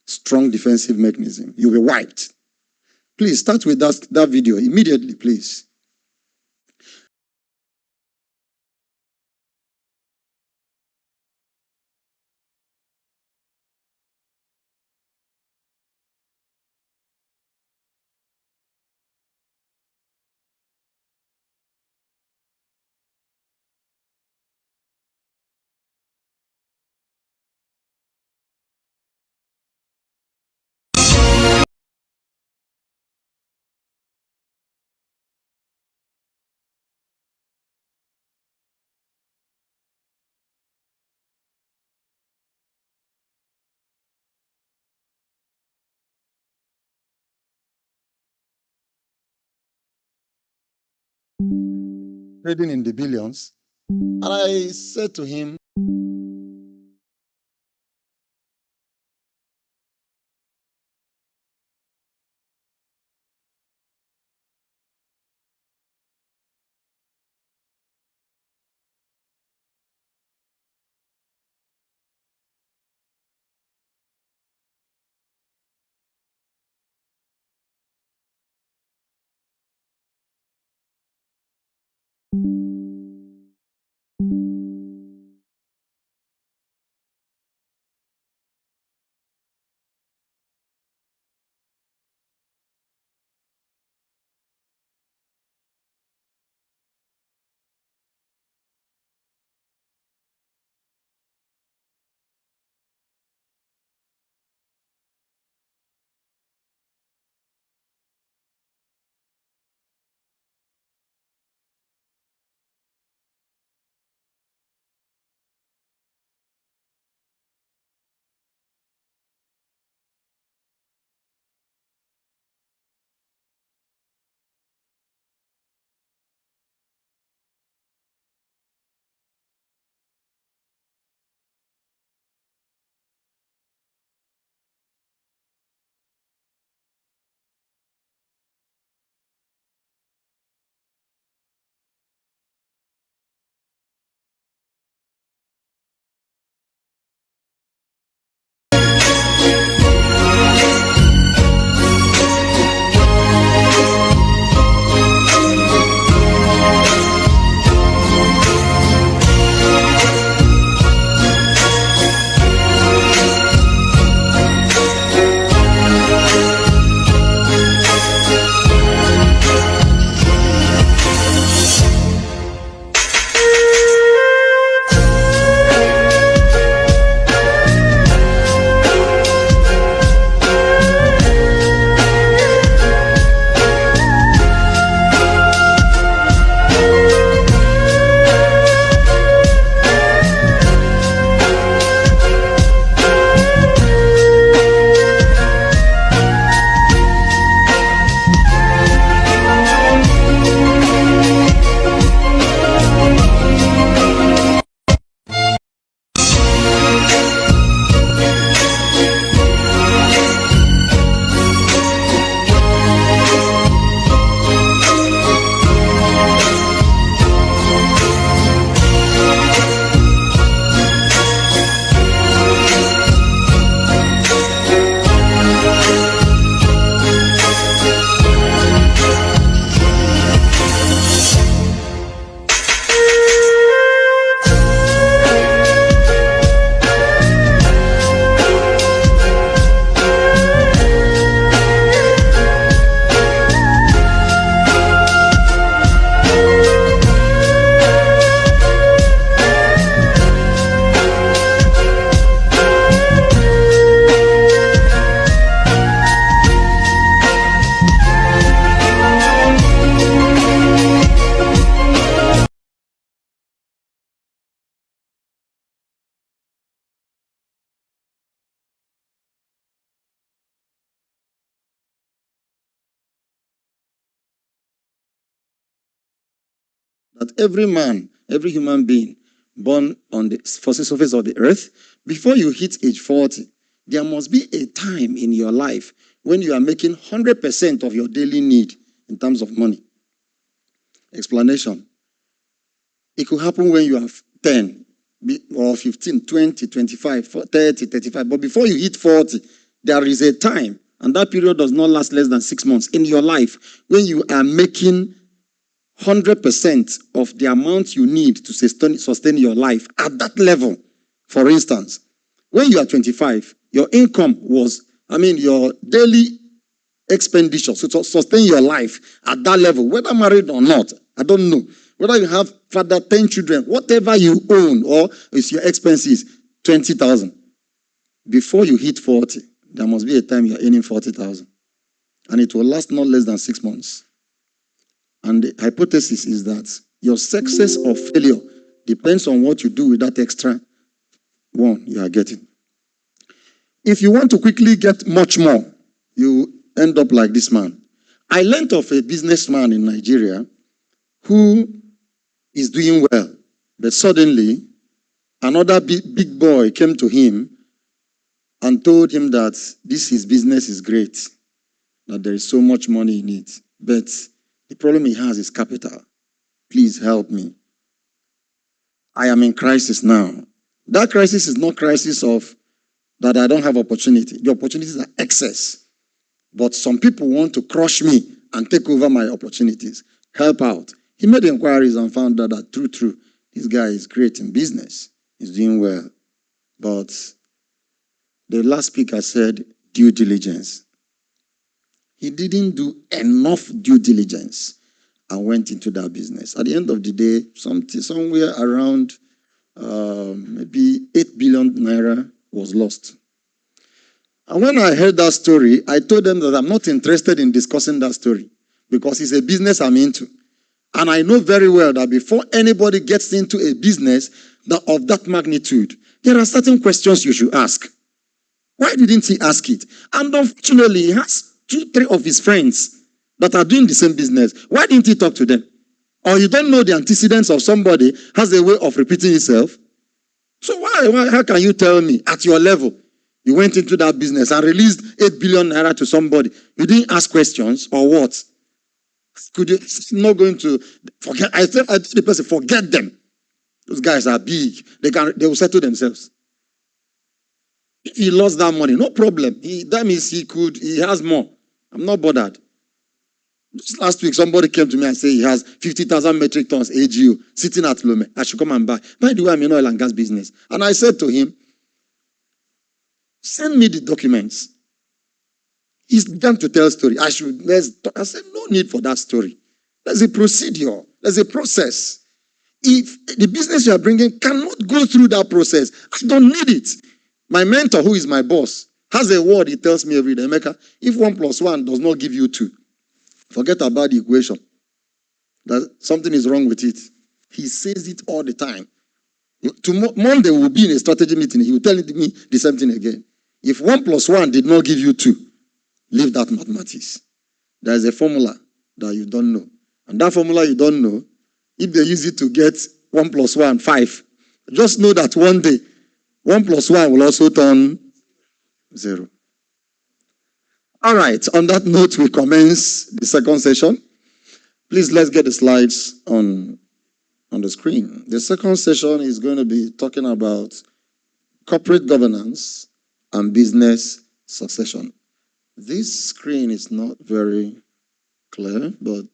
strong defensive mechanism. You'll be wiped. Please start with that video immediately, please. trading in the billions. And I said to him, that every man, every human being born on the surface of the earth, before you hit age 40, there must be a time in your life when you are making 100% of your daily need in terms of money. Explanation. It could happen when you are 10 or 15, 20, 25, 30, 35. But before you hit 40, there is a time, and that period does not last less than 6 months in your life, when you are making 100% of the amount you need to sustain your life at that level. For instance, when you are 25, your income was, your daily expenditure to sustain your life at that level, whether married or not, I don't know. Whether you have 10 children, whatever you own or is your expenses, 20,000. Before you hit 40, there must be a time you're earning 40,000. And it will last not less than 6 months. And the hypothesis is that your success or failure depends on what you do with that extra one you are getting. If you want to quickly get much more, you end up like this man. I learned of a businessman in Nigeria who is doing well. But suddenly, another big boy came to him and told him that his business is great, that there is so much money in it. But the problem he has is capital. Please help me. I am in crisis now. That crisis is not crisis of that I don't have opportunity. The opportunities are excess. But some people want to crush me and take over my opportunities. Help out. He made inquiries and found out that true, this guy is great in business. He's doing well. But the last speaker said due diligence. He didn't do enough due diligence and went into that business. At the end of the day, somewhere around maybe 8 billion naira was lost. And when I heard that story, I told them that I'm not interested in discussing that story because it's a business I'm into. And I know very well that before anybody gets into a business of that magnitude, there are certain questions you should ask. Why didn't he ask it? And unfortunately, he has 2-3 of his friends that are doing the same business. Why didn't he talk to them? Or you don't know the antecedents of somebody has a way of repeating itself? So how can you tell me at your level, you went into that business and released 8 billion naira to somebody? You didn't ask questions or what? Could you not going to forget? I told the person, forget them. Those guys are big. They will settle themselves. If he lost that money, no problem. That means he has more. I'm not bothered. Just last week, somebody came to me and said he has 50,000 metric tons AGO sitting at Lome. I should come and buy. By the way, I'm in oil and gas business. And I said to him, send me the documents. He's began to tell a story. I said, no need for that story. There's a procedure. There's a process. If the business you are bringing cannot go through that process, I don't need it. My mentor, who is my boss, has a word he tells me every day. Emeka, if 1 + 1 does not give you 2, forget about the equation. That something is wrong with it. He says it all the time. Monday we'll be in a strategy meeting. He will tell me the same thing again. If 1 + 1 did not give you 2, leave that mathematics. There is a formula that you don't know. And that formula you don't know, if they use it to get 1 + 1, 5, just know that one day, 1 + 1 will also turn 0. All right, on that note, we commence the second session. Please, let's get the slides on the screen. The second session is going to be talking about corporate governance and business succession. This screen is not very clear, but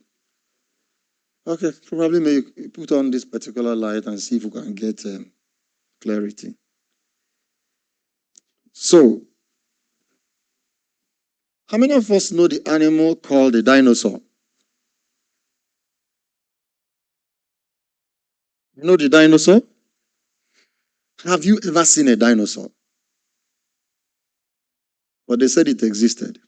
okay, probably may put on this particular light and see if we can get clarity. So, how many of us know the animal called a dinosaur? You know the dinosaur? Have you ever seen a dinosaur? But they said it existed.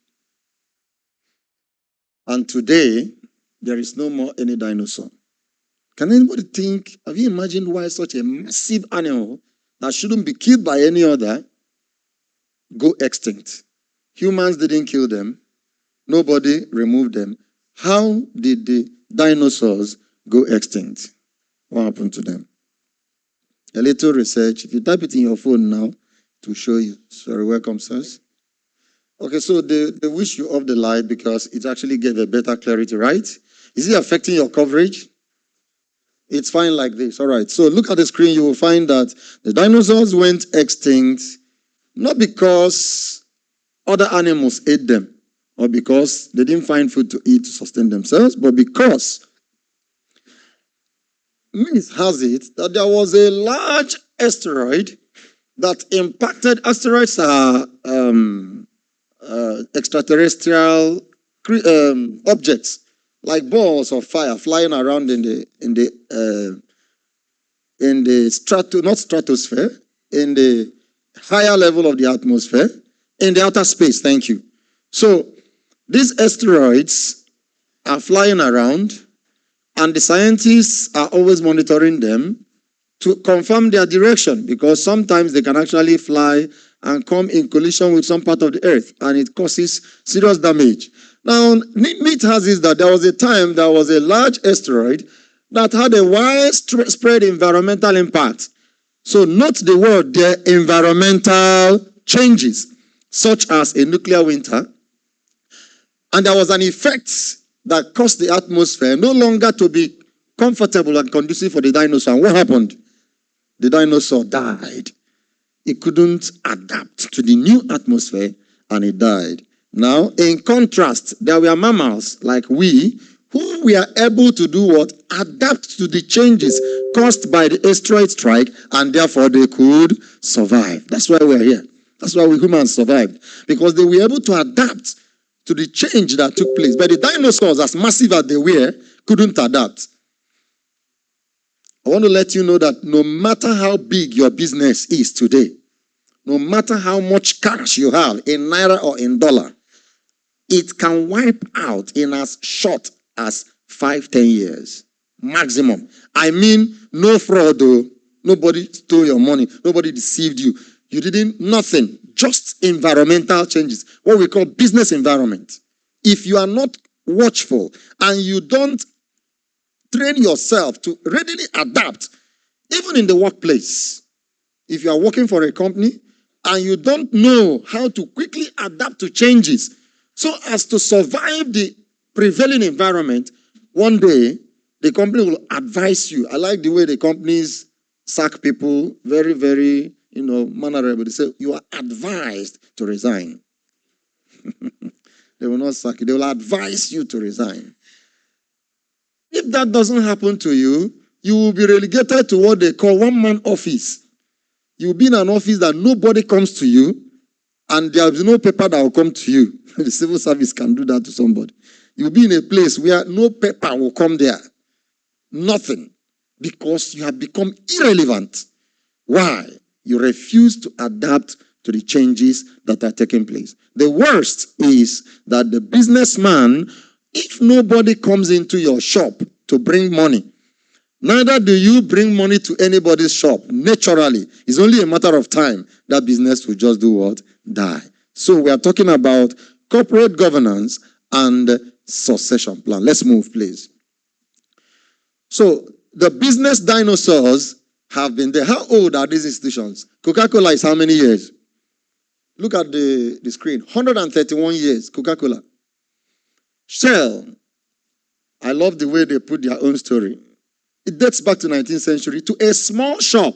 And today, there is no more any dinosaur. Can anybody think, have you imagined why such a massive animal that shouldn't be killed by any other go extinct? Humans didn't kill them. Nobody removed them. How did the dinosaurs go extinct? What happened to them? A little research. If you type it in your phone now, to show you. Sorry, welcome, sirs. Okay, so they wish you off the light because it actually gave a better clarity, right? Is it affecting your coverage? It's fine like this. All right, so look at the screen. You will find that the dinosaurs went extinct not because other animals ate them or because they didn't find food to eat to sustain themselves, but because myth has it that there was a large asteroid that impacted. Asteroids are extraterrestrial objects like balls of fire flying around in the not stratosphere, in the higher level of the atmosphere, in the outer space. Thank you. So these asteroids are flying around, and the scientists are always monitoring them to confirm their direction, because sometimes they can actually fly and come in collision with some part of the earth, and it causes serious damage. Now, myth has it that there was a time there was a large asteroid that had a widespread environmental impact. So note the word there, environmental changes, such as a nuclear winter. And there was an effect that caused the atmosphere no longer to be comfortable and conducive for the dinosaur. And what happened? The dinosaur died. It couldn't adapt to the new atmosphere and it died. Now, in contrast, there were mammals like we who were able to do what? Adapt to the changes caused by the asteroid strike, and therefore they could survive. That's why we're here. That's why we humans survived. Because they were able to adapt to the change that took place. But the dinosaurs, as massive as they were, couldn't adapt. I want to let you know that no matter how big your business is today, no matter how much cash you have in naira or in dollar, it can wipe out in as short as 5-10 years. Maximum. I mean, no fraud though. Nobody stole your money. Nobody deceived you. You didn't, nothing. Just environmental changes. What we call business environment. If you are not watchful and you don't train yourself to readily adapt, even in the workplace, if you are working for a company and you don't know how to quickly adapt to changes so as to survive the prevailing environment, one day the company will advise you. I like the way the companies sack people very, very, mannerable. They say, you are advised to resign. They will not sack you. They will advise you to resign. If that doesn't happen to you, you will be relegated to what they call one-man office. You will be in an office that nobody comes to you, and there will be no paper that will come to you. The civil service can do that to somebody. You will be in a place where no paper will come there. Nothing. Because you have become irrelevant. Why? You refuse to adapt to the changes that are taking place. The worst is that the businessman, if nobody comes into your shop to bring money, neither do you bring money to anybody's shop. Naturally, it's only a matter of time that business will just do what? Die. So we are talking about corporate governance and succession plan. Let's move, please. So the business dinosaurs have been there. How old are these institutions? Coca-Cola is how many years? Look at the screen. 131 years, Coca-Cola. Shell, I love the way they put their own story. It dates back to 19th century to a small shop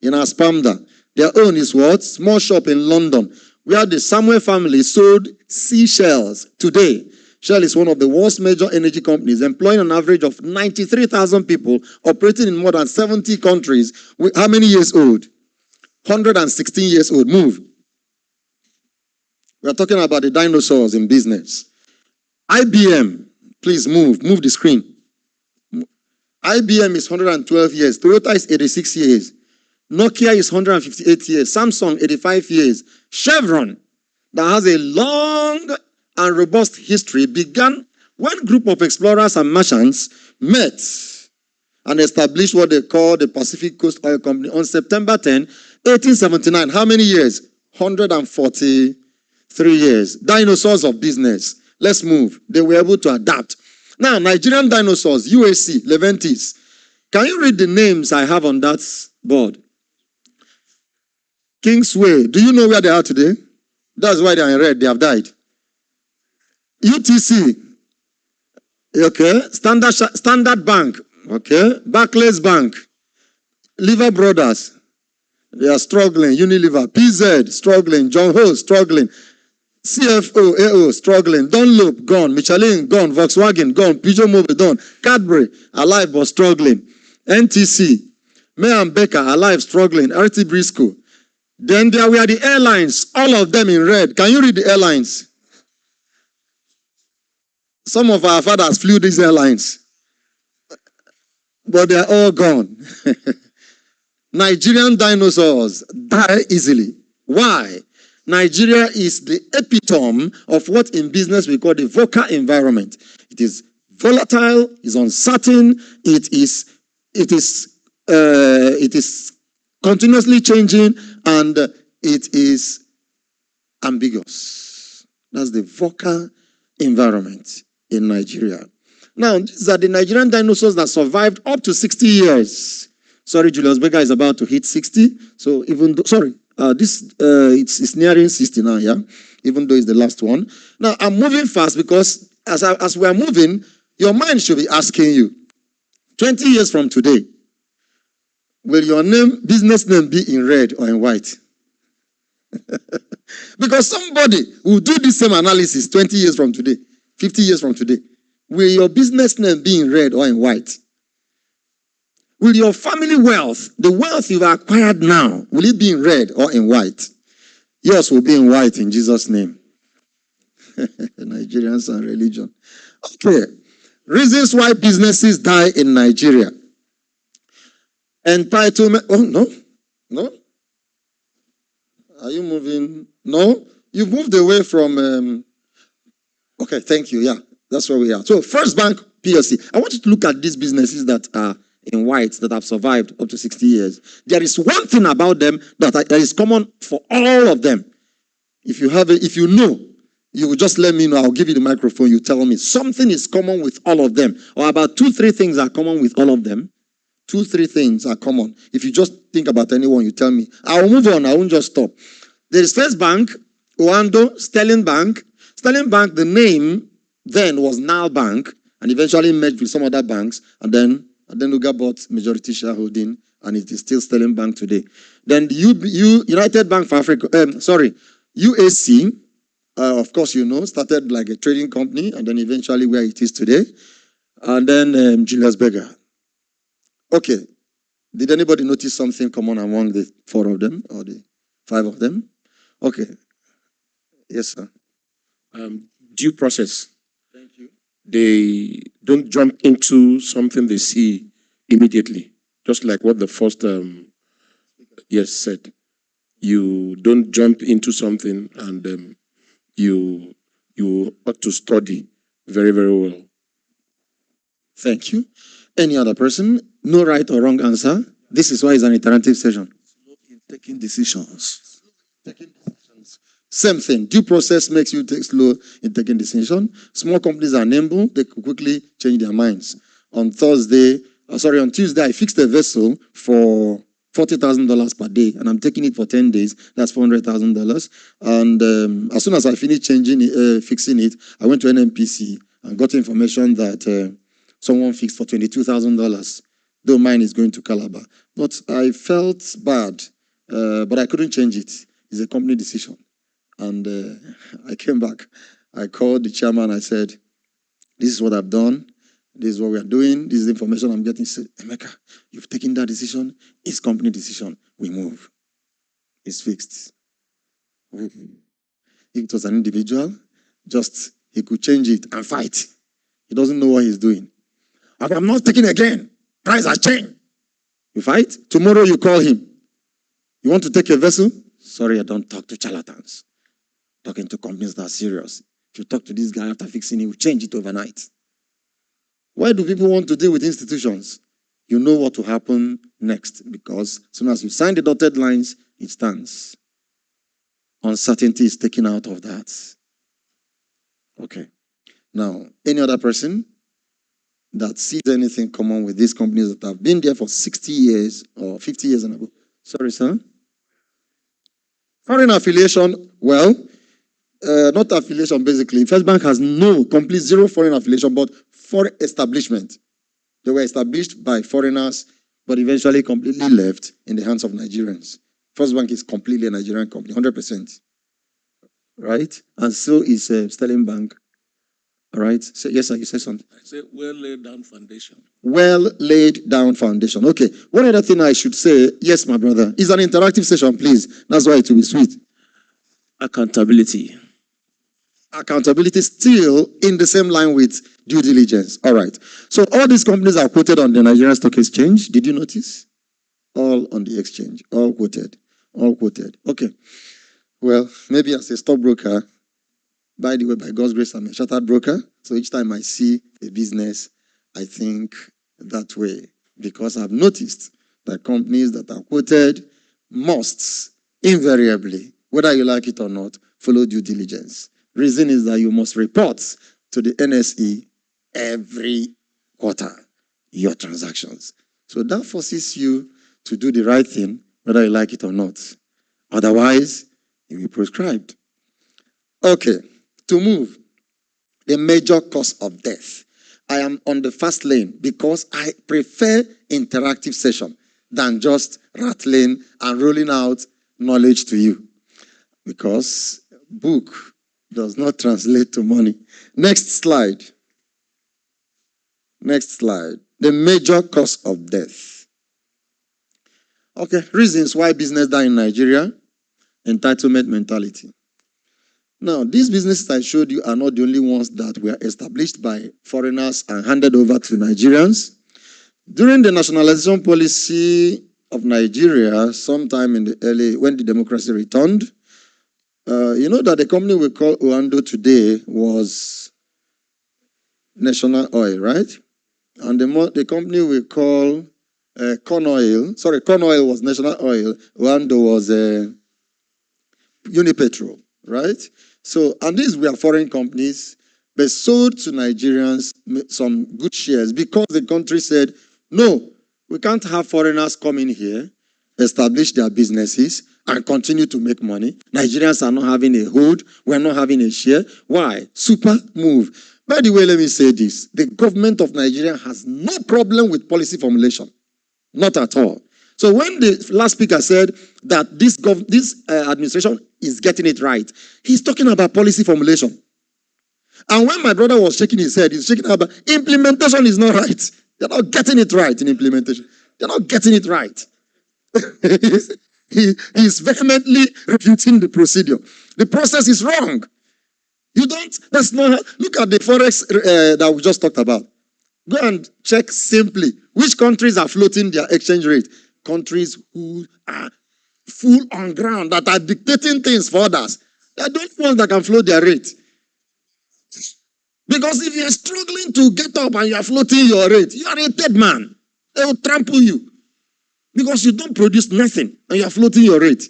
in Aspamda. Their own is what? Small shop in London, where the Samuel family sold seashells. Today, Shell is one of the world's major energy companies, employing an average of 93,000 people, operating in more than 70 countries. How many years old? 116 years old. Move. We are talking about the dinosaurs in business. IBM, please move. Move the screen. IBM is 112 years. Toyota is 86 years. Nokia is 158 years. Samsung, 85 years. Chevron, that has a long and robust history, began when a group of explorers and merchants met and established what they call the Pacific Coast Oil Company on September 10, 1879. How many years? 143 years. Dinosaurs of business. Let's move. They were able to adapt. Now, Nigerian dinosaurs, UAC, Leventis. Can you read the names I have on that board? Kingsway. Do you know where they are today? That's why they are in red. They have died. UTC. Okay. Standard Bank. Okay. Barclays Bank. Liver Brothers. They are struggling. Unilever. PZ, struggling. John Ho, struggling. CFO, AO, struggling. Dunlop, gone. Michelin, gone. Volkswagen, gone. Peugeot Mobile, gone. Cadbury, alive but struggling. NTC, May and Baker, alive, struggling. RT Briscoe. Then there were the airlines, all of them in red. Can you read the airlines? Some of our fathers flew these airlines, but they are all gone. Nigerian dinosaurs die easily. Why? Nigeria is the epitome of what in business we call the VUCA environment. It is volatile, it's uncertain, it is continuously changing, and it is ambiguous. That's the VUCA environment in Nigeria. Now, these are the Nigerian dinosaurs that survived up to 60 years. Sorry, Julius Berger is about to hit 60. So even though, sorry, it's nearing 60 now, yeah? Even though it's the last one. Now, I'm moving fast because as we are moving, your mind should be asking you, 20 years from today, will your business name be in red or in white? Because somebody will do the same analysis 20 years from today, 50 years from today. Will your business name be in red or in white? Will your family wealth, the wealth you've acquired now, will it be in red or in white? Yours will be in white in Jesus' name. Nigerians and religion. Okay. Reasons why businesses die in Nigeria. Entitlement. Oh, no. No. Are you moving? No. You've moved away from... okay, thank you. Yeah, that's where we are. So, First Bank PLC. I want you to look at these businesses that are in white that have survived up to 60 years. There is one thing about them that is common for all of them. If you know, you will just let me know. I'll give you the microphone. You tell me. Something is common with all of them. Or about 2-3 things are common with all of them. 2-3 things are common. If you just think about anyone, you tell me. I will move on. I won't just stop. There is First Bank, Oando, Sterling Bank. Sterling Bank, the name then was Nile Bank and eventually merged with some other banks. And then Adenuga bought majority shareholding and it is still Sterling Bank today. Then the United Bank for Africa, UAC, of course you know, started like a trading company and then eventually where it is today. And then Julius Berger. Okay. Did anybody notice something common among the 4 of them or the 5 of them? Okay. Yes, sir. Due process. Thank you. They don't jump into something they see immediately. Just like what the first said. You don't jump into something and you ought to study very, very well. Thank you. Any other person? No right or wrong answer. This is why it's an interactive session. Slow in taking decisions. Same thing. Due process makes you take slow in taking decision. Small companies are nimble. They could quickly change their minds. On Tuesday, I fixed a vessel for $40,000 per day, and I'm taking it for 10 days. That's $400,000. And as soon as I finished fixing it, I went to NMPC and got information that someone fixed for $22,000, though mine is going to Calabar. But I felt bad, but I couldn't change it. It's a company decision. And I came back. I called the chairman. I said, this is what I've done. This is what we are doing. This is the information I'm getting. He said, Emeka, you've taken that decision. It's company decision. We move. It's fixed. If it was an individual, just he could change it and fight. He doesn't know what he's doing. I'm not taking again. Price has changed. You fight. Tomorrow you call him. You want to take a vessel? Sorry, I don't talk to charlatans. Talking to companies that are serious. If you talk to this guy after fixing it, you change it overnight. Why do people want to deal with institutions? You know what will happen next because as soon as you sign the dotted lines, it stands. Uncertainty is taken out of that. Okay. Now, any other person that sees anything common with these companies that have been there for 60 years or 50 years and above? Sorry, sir. Foreign affiliation, well, not affiliation basically. First Bank has complete zero foreign affiliation, but foreign establishment. They were established by foreigners, but eventually completely left in the hands of Nigerians. First Bank is completely a Nigerian company, 100%. Right? And so is Sterling Bank. All right? So, yes, sir, you said something. I say well laid down foundation. Well laid down foundation. Okay. One other thing I should say, yes, my brother, it's an interactive session, please. That's why it will be sweet. Accountability. Accountability still in the same line with due diligence. All right. So all these companies are quoted on the Nigerian Stock Exchange. Did you notice? All on the exchange. All quoted. All quoted. Okay. Well, maybe as a stockbroker, by the way, by God's grace, I'm a chartered broker. So each time I see a business, I think that way. Because I've noticed that companies that are quoted must invariably, whether you like it or not, follow due diligence. Reason is that you must report to the NSE every quarter your transactions. So that forces you to do the right thing, whether you like it or not. Otherwise, you'll be proscribed. Okay, to move. The major cause of death. I am on the fast lane because I prefer interactive session than just rattling and rolling out knowledge to you. Because book does not translate to money. Next slide. Next slide. The major cause of death. Okay, reasons why business die in Nigeria. Entitlement mentality. Now, these businesses I showed you are not the only ones that were established by foreigners and handed over to Nigerians. During the nationalization policy of Nigeria, sometime in the early, when the democracy returned, you know that the company we call Oando today was National Oil, right? And the company we call Corn Oil was National Oil, Oando was Unipetrol, right? So, and these were foreign companies, but sold to Nigerians some good shares because the country said, no, we can't have foreigners come in here, establish their businesses, and continue to make money. Nigerians are not having a hold. We're not having a share. Why? Super move. By the way, let me say this. The government of Nigeria has no problem with policy formulation. Not at all. So when the last speaker said that this administration is getting it right, he's talking about policy formulation. And when my brother was shaking his head, he's shaking about implementation is not right. They're not getting it right in implementation. They're not getting it right. He's vehemently refuting the procedure. The process is wrong. That's not, look at the forex that we just talked about. Go and check simply which countries are floating their exchange rate. Countries who are full on ground, that are dictating things for others. They are the only ones that can float their rate. Because if you are struggling to get up and you are floating your rate, you are a dead man. They will trample you. Because you don't produce nothing and you are floating your rate.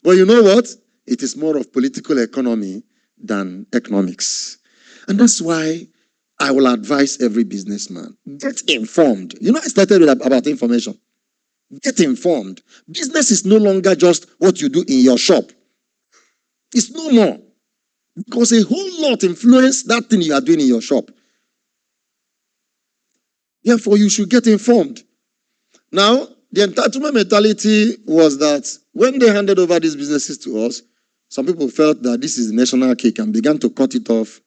But you know what? It is more of political economy than economics. And that's why I will advise every businessman, get informed. You know, I started with about information. Get informed. Business is no longer just what you do in your shop. It's no more. Because a whole lot influence that thing you are doing in your shop. Therefore, you should get informed. Now, the entitlement mentality was that when they handed over these businesses to us, some people felt that this is national cake and began to cut it off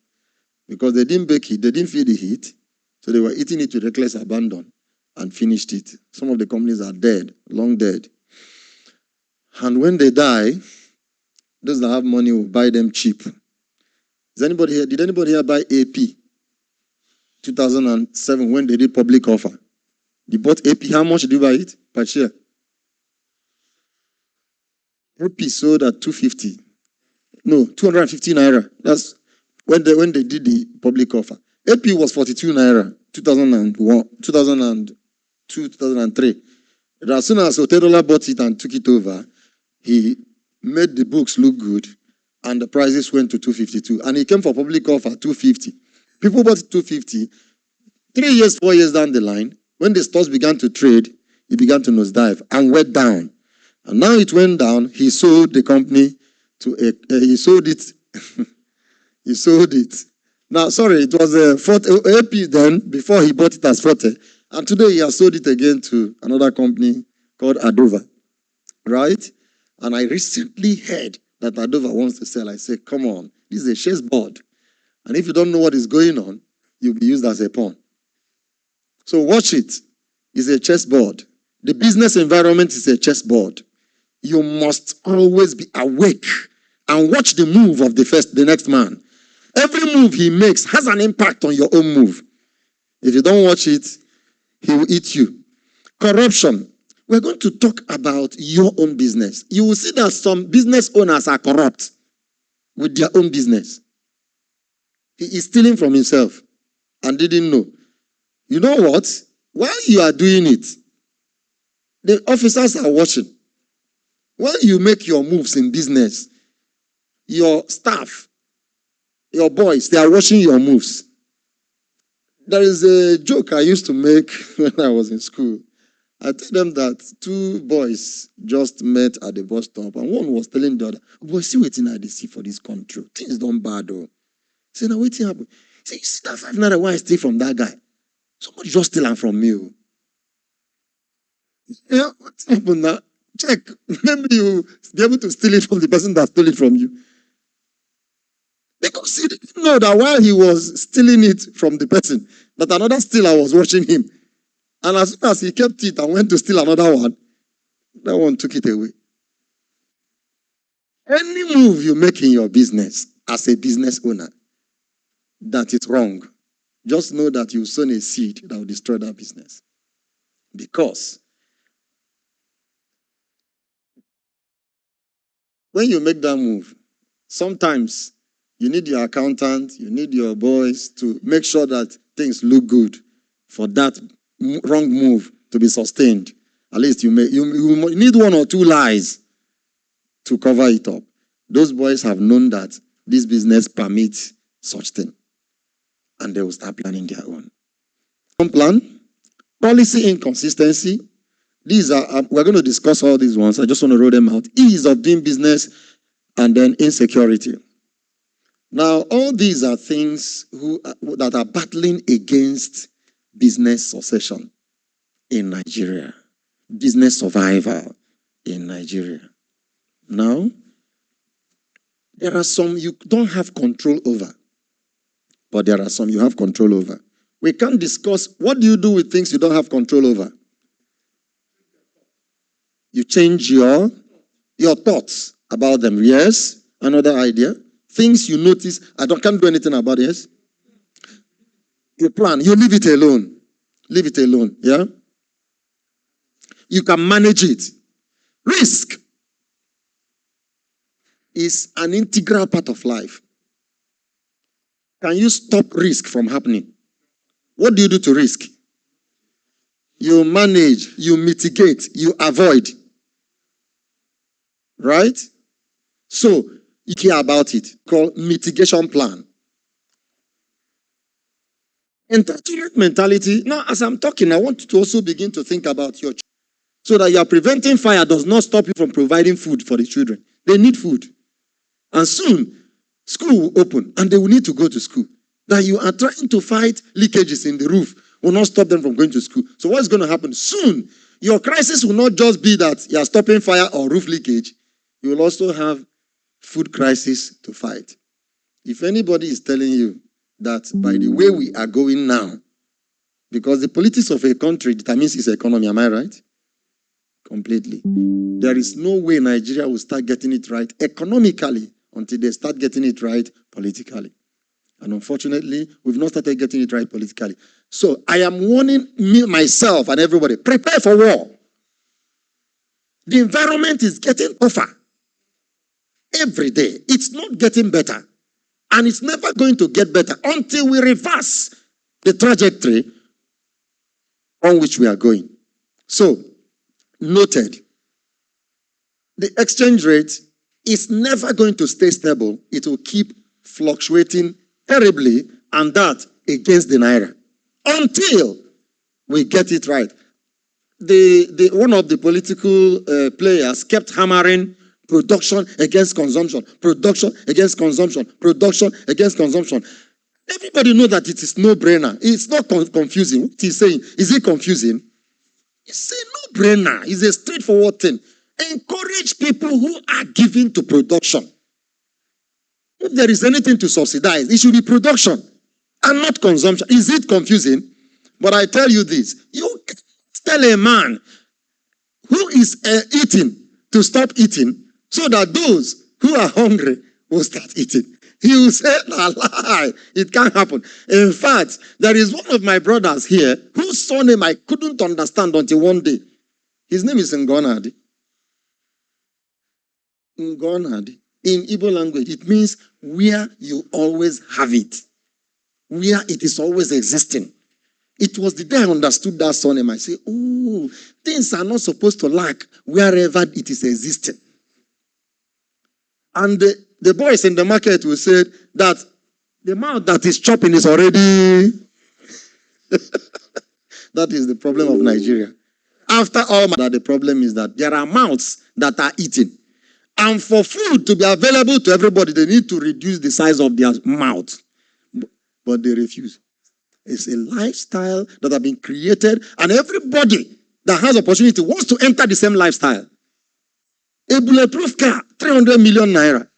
because they didn't bake it, they didn't feel the heat, so they were eating it with reckless abandon and finished it. Some of the companies are dead, long dead. And when they die, those that have money will buy them cheap. Did anybody here buy AP? 2007 when they did public offer. You bought AP, how much did you buy it per share? AP sold at 250. No, 250 naira. That's when they did the public offer. AP was 42 naira, 2001, 2002, 2003. And as soon as Otedola bought it and took it over, he made the books look good and the prices went to 252. And he came for public offer, 250. People bought it 250. 3 years, 4 years down the line, when the stores began to trade, it began to nosedive and went down. And now it went down. He sold the company he sold it. He sold it. Now, sorry, it was a AP then, before he bought it as Forte. And today he has sold it again to another company called Adova. Right? And I recently heard that Adova wants to sell. I said, come on, this is a chessboard. And if you don't know what is going on, you'll be used as a pawn. So watch it. It's a chessboard. The business environment is a chessboard. You must always be awake and watch the move of the next man. Every move he makes has an impact on your own move. If you don't watch it, he will eat you. Corruption. We're going to talk about your own business. You will see that some business owners are corrupt with their own business. He is stealing from himself and didn't know. You know what? While you are doing it, the officers are watching. When you make your moves in business, your staff, your boys, they are watching your moves. There is a joke I used to make when I was in school. I tell them that two boys just met at the bus stop, and one was telling the other, "Boy, see what I see for this country. Things don't bad though." Say, "Now waiting happen." Say, "You see that 5 naira why I steal from that guy? Somebody just steal am from me." Yeah, what's happened now? Check. Maybe you be able to steal it from the person that stole it from you. Because he didn't know that while he was stealing it from the person, that another stealer was watching him. And as soon as he kept it and went to steal another one, that one took it away. Any move you make in your business as a business owner that is wrong, just know that you've sown a seed that will destroy that business. Because when you make that move, sometimes you need your accountant, you need your boys to make sure that things look good for that wrong move to be sustained. At least you need 1 or 2 lies to cover it up. Those boys have known that this business permits such thing, and they will start planning their own. One plan, policy inconsistency. These are, we're going to discuss all these ones. I just want to roll them out. Ease of doing business, and then insecurity. Now, all these are things that are battling against business succession in Nigeria, business survival in Nigeria. Now, there are some you don't have control over, but there are some you have control over. We can't discuss what do you do with things you don't have control over. You change your thoughts about them. Yes, another idea. Things you notice, can't do anything about it. Yes? You plan, you leave it alone. Leave it alone, yeah? You can manage it. Risk is an integral part of life. Can you stop risk from happening? What do you do to risk? You manage, you mitigate, you avoid. Right? So, you care about it. Called mitigation plan. Entitlement mentality. Now, as I'm talking, I want you to also begin to think about your children. So that you are preventing fire does not stop you from providing food for the children. They need food. And soon, school will open and they will need to go to school. That you are trying to fight leakages in the roof will not stop them from going to school. So what's going to happen? Soon, your crisis will not just be that you are stopping fire or roof leakage. You will also have food crisis to fight. If anybody is telling you that by the way we are going now, because the politics of a country determines its economy, am I right? Completely. There is no way Nigeria will start getting it right economically until they start getting it right politically. And unfortunately, we've not started getting it right politically. So I am warning myself and everybody, prepare for war. The environment is getting tougher every day. It's not getting better. And it's never going to get better until we reverse the trajectory on which we are going. So, noted, the exchange rate is never going to stay stable. It will keep fluctuating terribly, and that against the naira, until we get it right. One of the political players kept hammering production against consumption, production against consumption, production against consumption. Everybody knows that it is no-brainer. It's not confusing. What he's saying, is it confusing? It's a no-brainer. It's a straightforward thing. Encourage people who are giving to production. If there is anything to subsidize, it should be production and not consumption. Is it confusing? But I tell you this. You tell a man who is eating to stop eating so that those who are hungry will start eating. He will say, "La lie, it can't happen." In fact, there is one of my brothers here whose surname I couldn't understand until one day. His name is Ngonadi. Ngonadi. In Igbo language, it means where you always have it. Where it is always existing. It was the day I understood that surname. I say, oh, things are not supposed to lack wherever it is existing. And the boys in the market will say that the amount that is chopping is already That is the problem of Nigeria. After all, the problem is that there are mouths that are eating. And for food to be available to everybody, they need to reduce the size of their mouth. But they refuse. It's a lifestyle that has been created, and everybody that has opportunity wants to enter the same lifestyle. A bulletproof car, 300 million naira.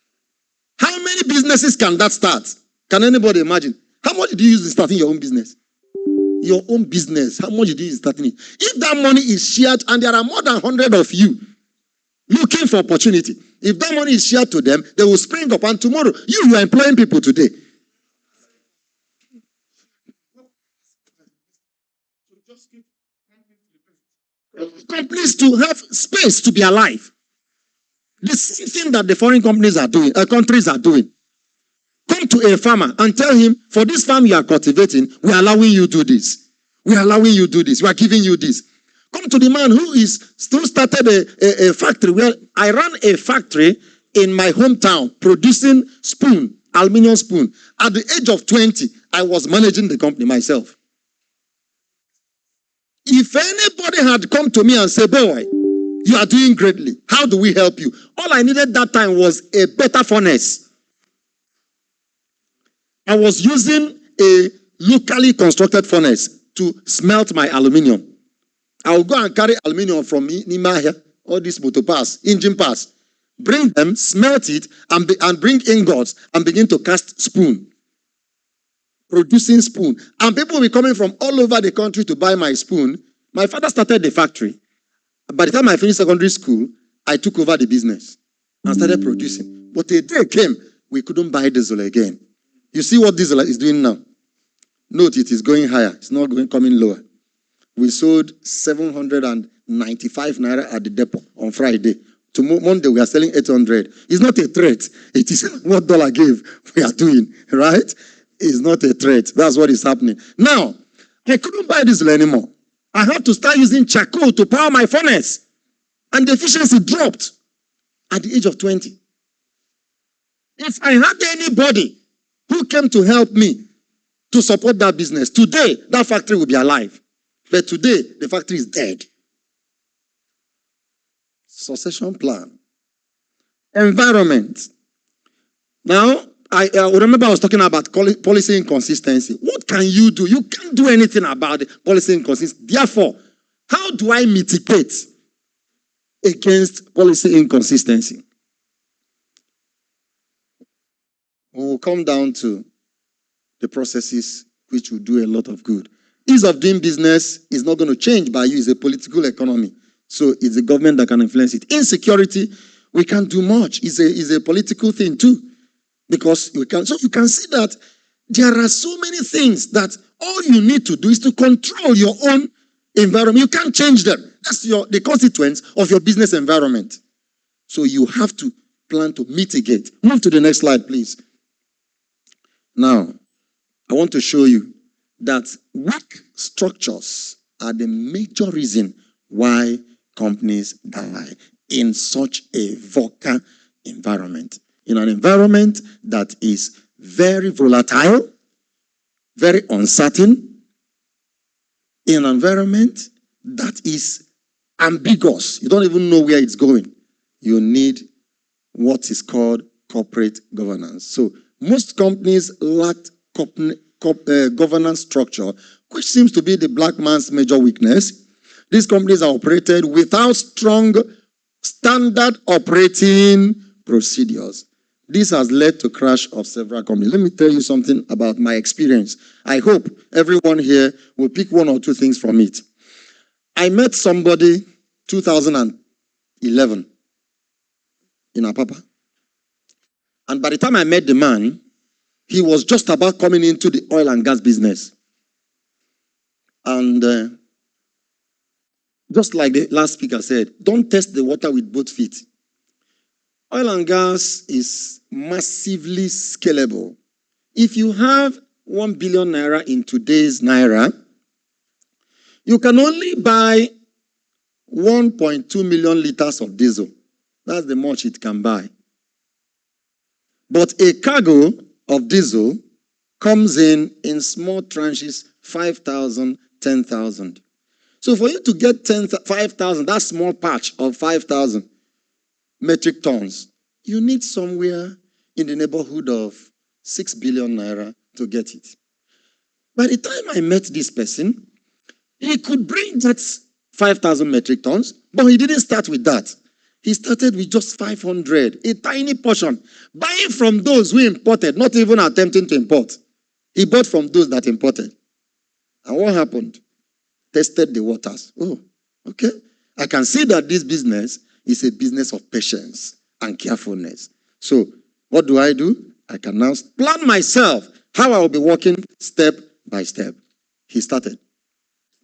How many businesses can that start? Can anybody imagine? How much did you use in starting your own business? Your own business, how much did you use in starting it? If that money is shared, and there are more than 100 of you looking for opportunity, if that money is shared to them, they will spring up, and tomorrow, you are employing people today. Companies to have space to be alive. The same thing that the foreign companies are doing, countries are doing. Come to a farmer and tell him, for this farm you are cultivating, we are allowing you to do this. We are allowing you to do this. We are giving you this. Come to the man who started a factory. Where I ran a factory in my hometown producing spoon, aluminum spoon. At the age of 20, I was managing the company myself. If anybody had come to me and said, boy, you are doing greatly, how do we help you? All I needed that time was a better furnace. I was using a locally constructed furnace to smelt my aluminium. I will go and carry aluminium from Nimahia, all these motor parts, engine parts, bring them, smelt it, and bring ingots and begin to cast spoon. Producing spoon. And people will be coming from all over the country to buy my spoon. My father started the factory. By the time I finished secondary school, I took over the business and started producing. But a day came, we couldn't buy diesel again. You see what diesel is doing now? Note, it is going higher. It's not coming lower. We sold 795 naira at the depot on Friday. Tomorrow, Monday, we are selling 800. It's not a threat. It is what dollar gave we are doing, right? It's not a threat. That's what is happening. Now, I couldn't buy diesel anymore. I had to start using charcoal to power my furnace. And the efficiency dropped at the age of 20. If I had anybody who came to help me to support that business, today, that factory will be alive. But today, the factory is dead. Succession plan. Environment. Now, I remember I was talking about policy inconsistency. What can you do? You can't do anything about it. Policy inconsistency. Therefore, how do I mitigate against policy inconsistency? We'll come down to the processes which will do a lot of good. Ease of doing business is not going to change by you. It's a political economy. So it's the government that can influence it. Insecurity, we can't do much. It's a political thing too. Because you can see that there are so many things that all you need to do is to control your own environment. You can't change them. That's the consequence of your business environment. So you have to plan to mitigate. Move to the next slide, please. Now, I want to show you that weak structures are the major reason why companies die in such a VUCA environment. In an environment that is very volatile, very uncertain, in an environment that is ambiguous. You don't even know where it's going. You need what is called corporate governance. So most companies lack governance structure, which seems to be the black man's major weakness. These companies are operated without strong standard operating procedures. This has led to crash of several companies. Let me tell you something about my experience. I hope everyone here will pick one or two things from it. I met somebody 2011 in Apapa. And by the time I met the man, he was just about coming into the oil and gas business. And just like the last speaker said, don't test the water with both feet. Oil and gas is massively scalable. If you have 1 billion naira in today's naira, you can only buy 1.2 million liters of diesel. That's the much it can buy. But a cargo of diesel comes in small tranches 5,000, 10,000. So for you to get 5,000, that small patch of 5,000 metric tons, you need somewhere in the neighborhood of 6 billion naira to get it. By the time I met this person, he could bring that 5,000 metric tons, but he didn't start with that. He started with just 500, a tiny portion, buying from those who imported, not even attempting to import. He bought from those that imported. And what happened? Tested the waters. Oh, okay. I can see that this business is a business of patience and carefulness. So what do? I can now plan myself how I will be working step by step. He started.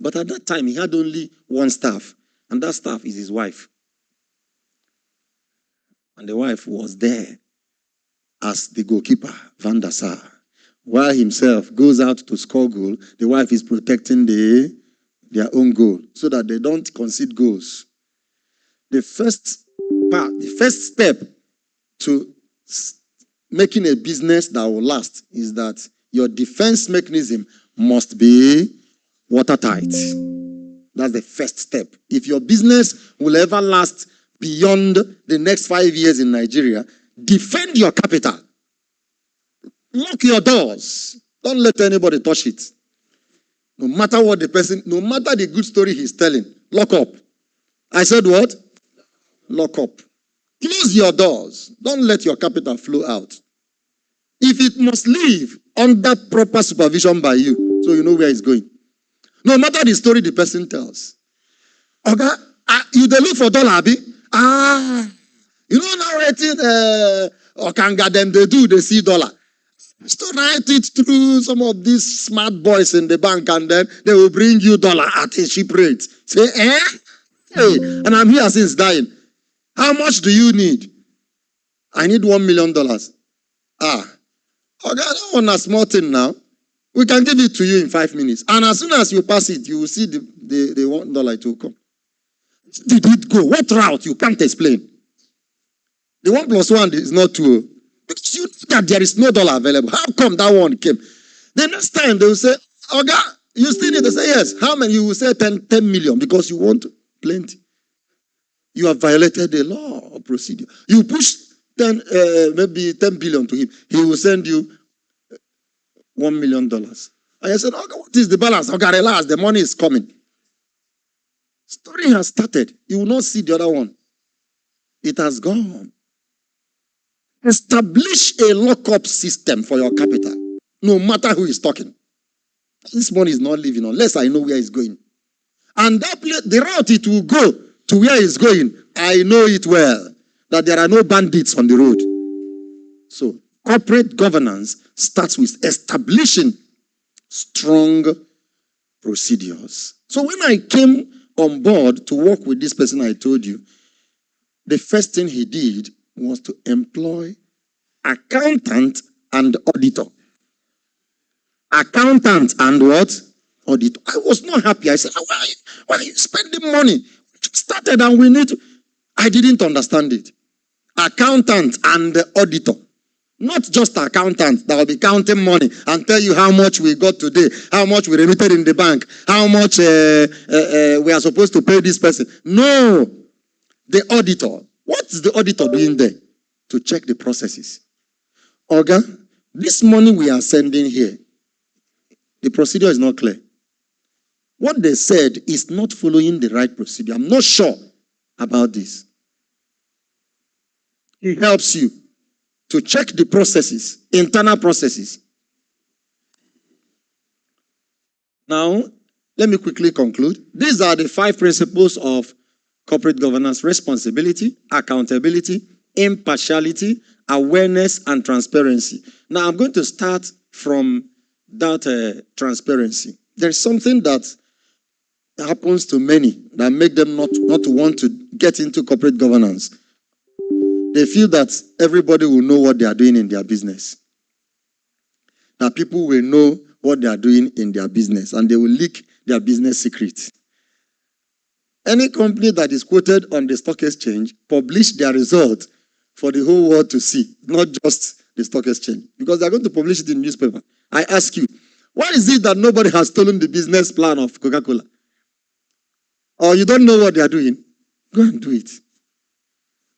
But at that time, he had only one staff, and that staff is his wife. And the wife was there as the goalkeeper, Van der Sar. While himself goes out to score goal, the wife is protecting their own goal so that they don't concede goals. The first step to making a business that will last is that your defense mechanism must be watertight. That's the first step. If your business will ever last beyond the next 5 years in Nigeria, defend your capital. Lock your doors. Don't let anybody touch it. No matter what the person, no matter the good story he's telling, lock up. I said what? Lock up. Close your doors. Don't let your capital flow out. If it must leave under proper supervision by you, so you know where it's going. No matter the story the person tells. Okay, you dey look for dollar, abi? You know now writing Okanga them they see dollar. So write it through some of these smart boys in the bank, and then they will bring you dollar at a cheap rate. Say, hey, and I'm here since dying. How much do you need? I need $1 million. Okay, that one a small thing now. We can give it to you in 5 minutes. And as soon as you pass it, you will see the $1 to come. Did it go? What route? You can't explain. The 1 + 1 is not 2. Because you know that there is no dollar available. How come that one came? The next time they will say, Oga, you still need to say yes. How many? You will say 10 million because you want plenty. You have violated the law or procedure. You push maybe 10 billion to him. He will send you $1 million. And I said, okay, what is the balance? Okay, relax, the money is coming. Story has started. You will not see the other one. It has gone. Establish a lock-up system for your capital, no matter who is talking. This money is not leaving unless I know where it's going. And that place, the route it will go to where it's going, I know it well, that there are no bandits on the road. So, corporate governance starts with establishing strong procedures. So when I came on board to work with this person I told you, the first thing he did was to employ accountant and auditor. Accountant and what? Auditor. I was not happy. I said, why are you spending money? We just started and we need to. I didn't understand it. Accountant and auditor. Not just accountant that will be counting money and tell you how much we got today, how much we remitted in the bank, how much we are supposed to pay this person. No. The auditor. What is the auditor doing there? To check the processes. Oga, this money we are sending here, the procedure is not clear. What they said is not following the right procedure. I'm not sure about this. He helps you to check the processes, internal processes. Now, let me quickly conclude. These are the 5 principles of corporate governance: responsibility, accountability, impartiality, awareness, and transparency. Now, I'm going to start from that transparency. There's something that happens to many that make them not to want to get into corporate governance. They feel that everybody will know what they are doing in their business. That people will know what they are doing in their business and they will leak their business secrets. Any company that is quoted on the stock exchange publish their result for the whole world to see, not just the stock exchange, because they're going to publish it in newspaper. I ask you, Why is it that nobody has stolen the business plan of Coca-Cola? Or you don't know what they are doing? Go and do it.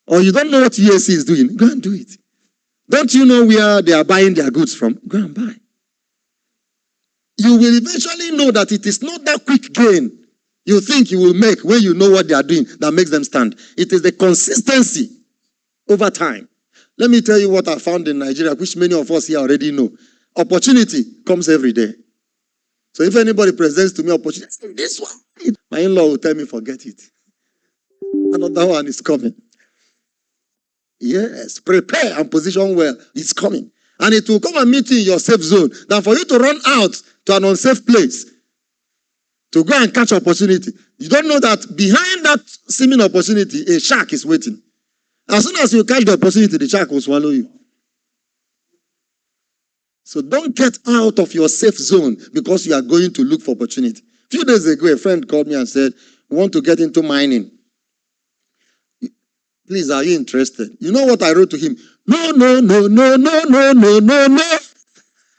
Or you don't know what USC is doing? Go and do it. Don't you know where they are buying their goods from? Go and buy. You will eventually know that it is not that quick gain you think you will make when you know what they are doing that makes them stand. It is the consistency over time. Let me tell you what I found in Nigeria, which many of us here already know. Opportunity comes every day. So if anybody presents to me opportunity, this one, my in-law will tell me, forget it. Another one is coming. Yes, prepare and position well. It's coming. And it will come and meet you in your safe zone. Than for you to run out to an unsafe place to go and catch opportunity. You don't know that behind that seeming opportunity, a shark is waiting. As soon as you catch the opportunity, the shark will swallow you. So don't get out of your safe zone because you are going to look for opportunity. A few days ago, a friend called me and said, we want to get into mining. Please, are you interested? You know what I wrote to him? No, no, no, no, no, no, no, no, no.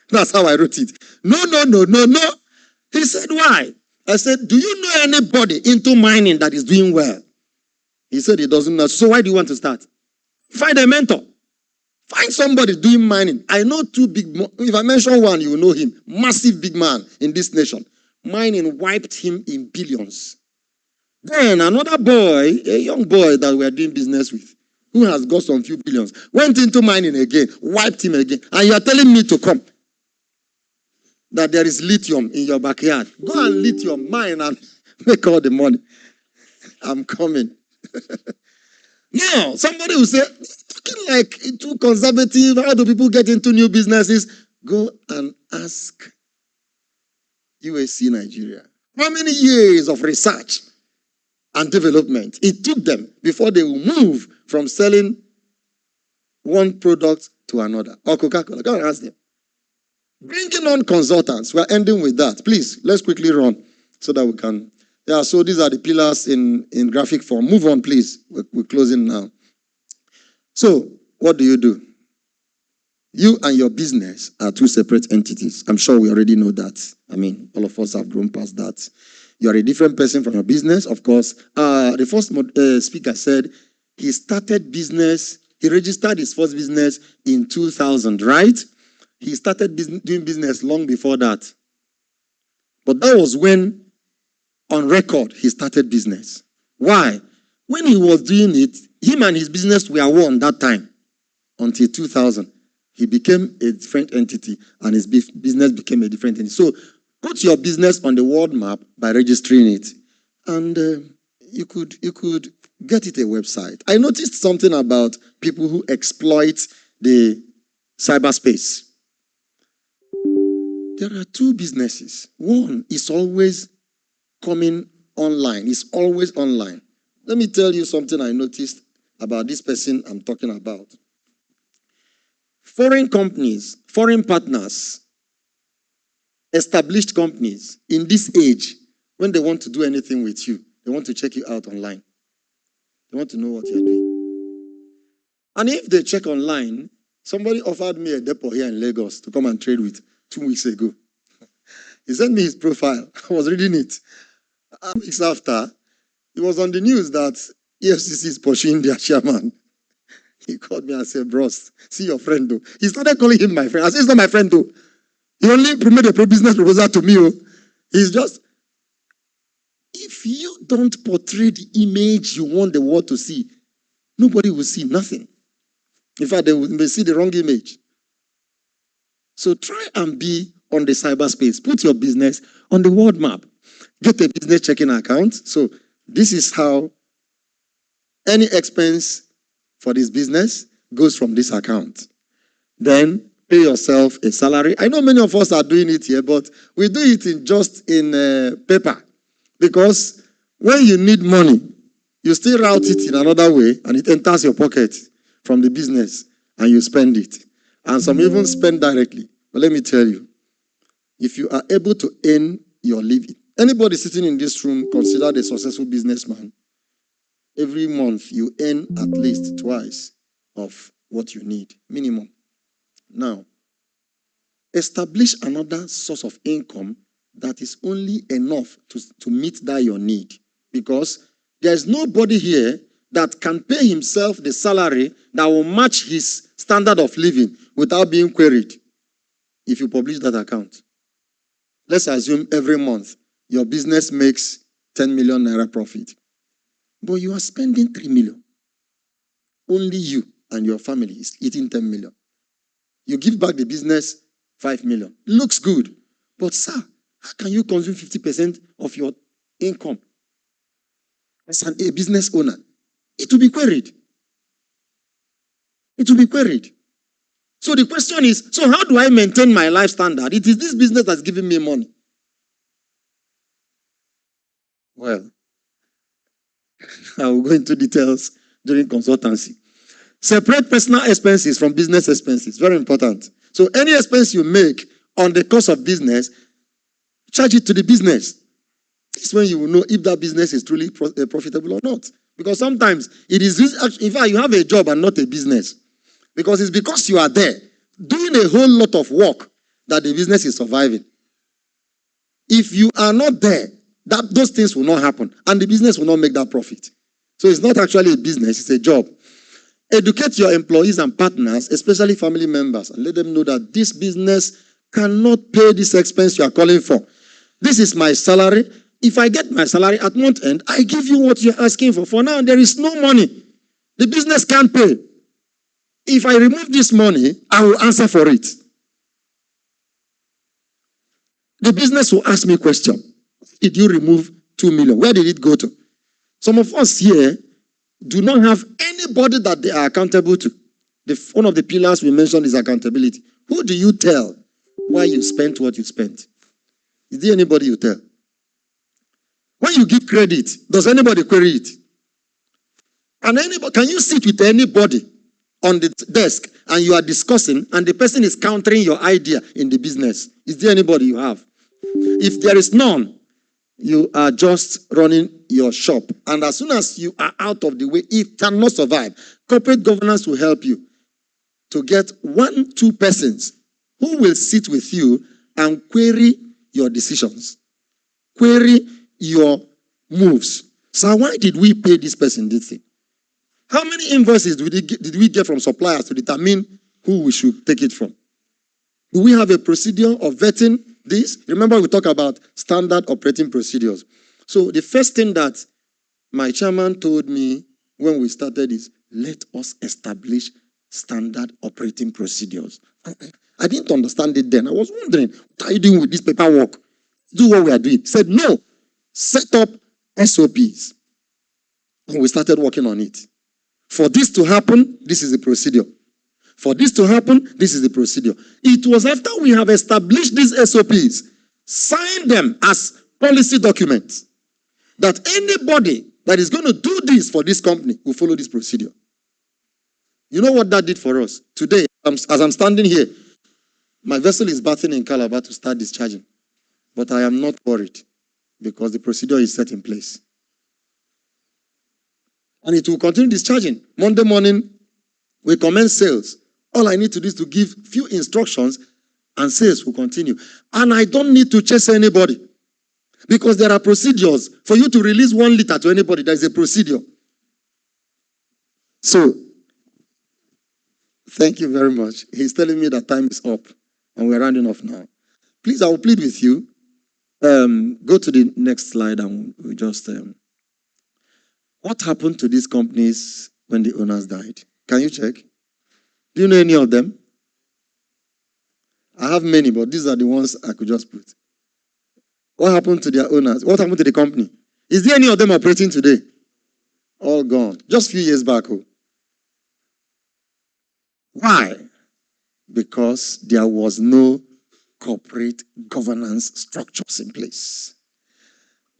That's how I wrote it. No, no, no, no, no. He said, why? I said, do you know anybody into mining that is doing well? He said he doesn't know. So why do you want to start? Find a mentor. Find somebody doing mining. I know two big, if I mention one, you will know him. Massive big man in this nation. Mining wiped him in billions. Then another boy, a young boy that we are doing business with, who has got some few billions, went into mining again, wiped him again. And you are telling me to come. That there is lithium in your backyard. Go and lithium mine and make all the money. I'm coming. Now, somebody will say, looking like too conservative, how do people get into new businesses? Go and ask USC Nigeria. How many years of research and development it took them before they will move from selling one product to another? Or Coca-Cola. Go and ask them. Bringing on consultants. We're ending with that. Please, let's quickly run so that we can. Yeah, so these are the pillars in graphic form. Move on, please. We're closing now. So, what do? You and your business are two separate entities. I'm sure we already know that. I mean, all of us have grown past that. You are a different person from your business, of course. The first speaker said he started business, he registered his first business in 2000, right? He started doing business long before that. But that was when, on record, he started business. Why? When he was doing it, him and his business were one that time. Until 2000. He became a different entity and his business became a different entity. So, put your business on the world map by registering it. And you could get it a website. I noticed something about people who exploit the cyberspace. There are two businesses. One is always coming online. It's always online. Let me tell you something I noticed about this person I'm talking about. Foreign companies, foreign partners, established companies in this age, when they want to do anything with you, they want to check you out online. They want to know what you're doing. And if they check online, somebody offered me a depot here in Lagos to come and trade with 2 weeks ago. He sent me his profile. I was reading it. 2 weeks after, it was on the news that EFCC is pursuing their chairman. He called me and said, bros, see your friend though. He started calling him my friend. I said, it's not my friend though. He only made a business proposal to me. He's just, if you don't portray the image you want the world to see, nobody will see nothing. In fact, they may see the wrong image. So try and be on the cyberspace. Put your business on the world map. Get a business checking account. So this is how any expense for this business goes from this account. Then pay yourself a salary. I know many of us are doing it here, but we do it in paper. Because when you need money, you still route it in another way and it enters your pocket from the business and you spend it. And some even spend directly. But let me tell you, if you are able to earn your living, anybody sitting in this room considered a successful businessman, every month you earn at least twice of what you need, minimum. Now, establish another source of income that is only enough to meet that your need. Because there's nobody here that can pay himself the salary that will match his standard of living without being queried if you publish that account. Let's assume every month your business makes 10 million naira profit, but you are spending 3 million. Only you and your family is eating 10 million. You give back the business 5 million. Looks good, but sir, how can you consume 50% of your income as a business owner? It will be queried. It will be queried. So the question is, so how do I maintain my life standard? It is this business that's giving me money. Well, I will go into details during consultancy. Separate personal expenses from business expenses. Very important. So any expense you make on the course of business, charge it to the business. This is when you will know if that business is truly profitable or not. Because sometimes it is, in fact, you have a job and not a business. Because it's because you are there doing a whole lot of work that the business is surviving. If you are not there, those things will not happen and the business will not make that profit. So it's not actually a business, it's a job. Educate your employees and partners, especially family members, and let them know that this business cannot pay this expense you are calling for. This is my salary. If I get my salary at month end, I give you what you're asking for. For now, there is no money. The business can't pay. If I remove this money, I will answer for it. The business will ask me a question. Did you remove 2 million? Where did it go to? Some of us here do not have anybody that they are accountable to. One of the pillars we mentioned is accountability. Who do you tell why you spent what you spent? Is there anybody you tell? When you give credit, does anybody query it? And can you sit with anybody on the desk and you are discussing and the person is countering your idea in the business? Is there anybody you have? If there is none, you are just running your shop. And as soon as you are out of the way, it cannot survive. Corporate governance will help you to get 1-2 persons who will sit with you and query your decisions. Query your moves. So why did we pay this person this thing? How many invoices did we get from suppliers to determine who we should take it from? Do we have a procedure of vetting this? Remember we talked about standard operating procedures. So the first thing that my chairman told me when we started is, let us establish standard operating procedures. I didn't understand it then. I was wondering, what are you doing with this paperwork? Do what we are doing. He said, no, set up SOPs. And we started working on it. For this to happen, this is the procedure. For this to happen, this is the procedure. It was after we have established these SOPs, signed them as policy documents, that anybody that is going to do this for this company will follow this procedure. You know what that did for us? Today, as I'm standing here, my vessel is bathing in Calabar to start discharging. But I am not worried because the procedure is set in place. And it will continue discharging. Monday morning, we commence sales. All I need to do is to give few instructions and sales will continue. And I don't need to chase anybody because there are procedures. For you to release 1 liter to anybody, there is a procedure. So, thank you very much. He's telling me that time is up and we're rounding off now. Please, I will plead with you. Go to the next slide and we just... what happened to these companies when the owners died? Can you check? Do you know any of them? I have many, but these are the ones I could just put. What happened to their owners? What happened to the company? Is there any of them operating today? All gone. Just a few years back. Why? Because there was no corporate governance structures in place.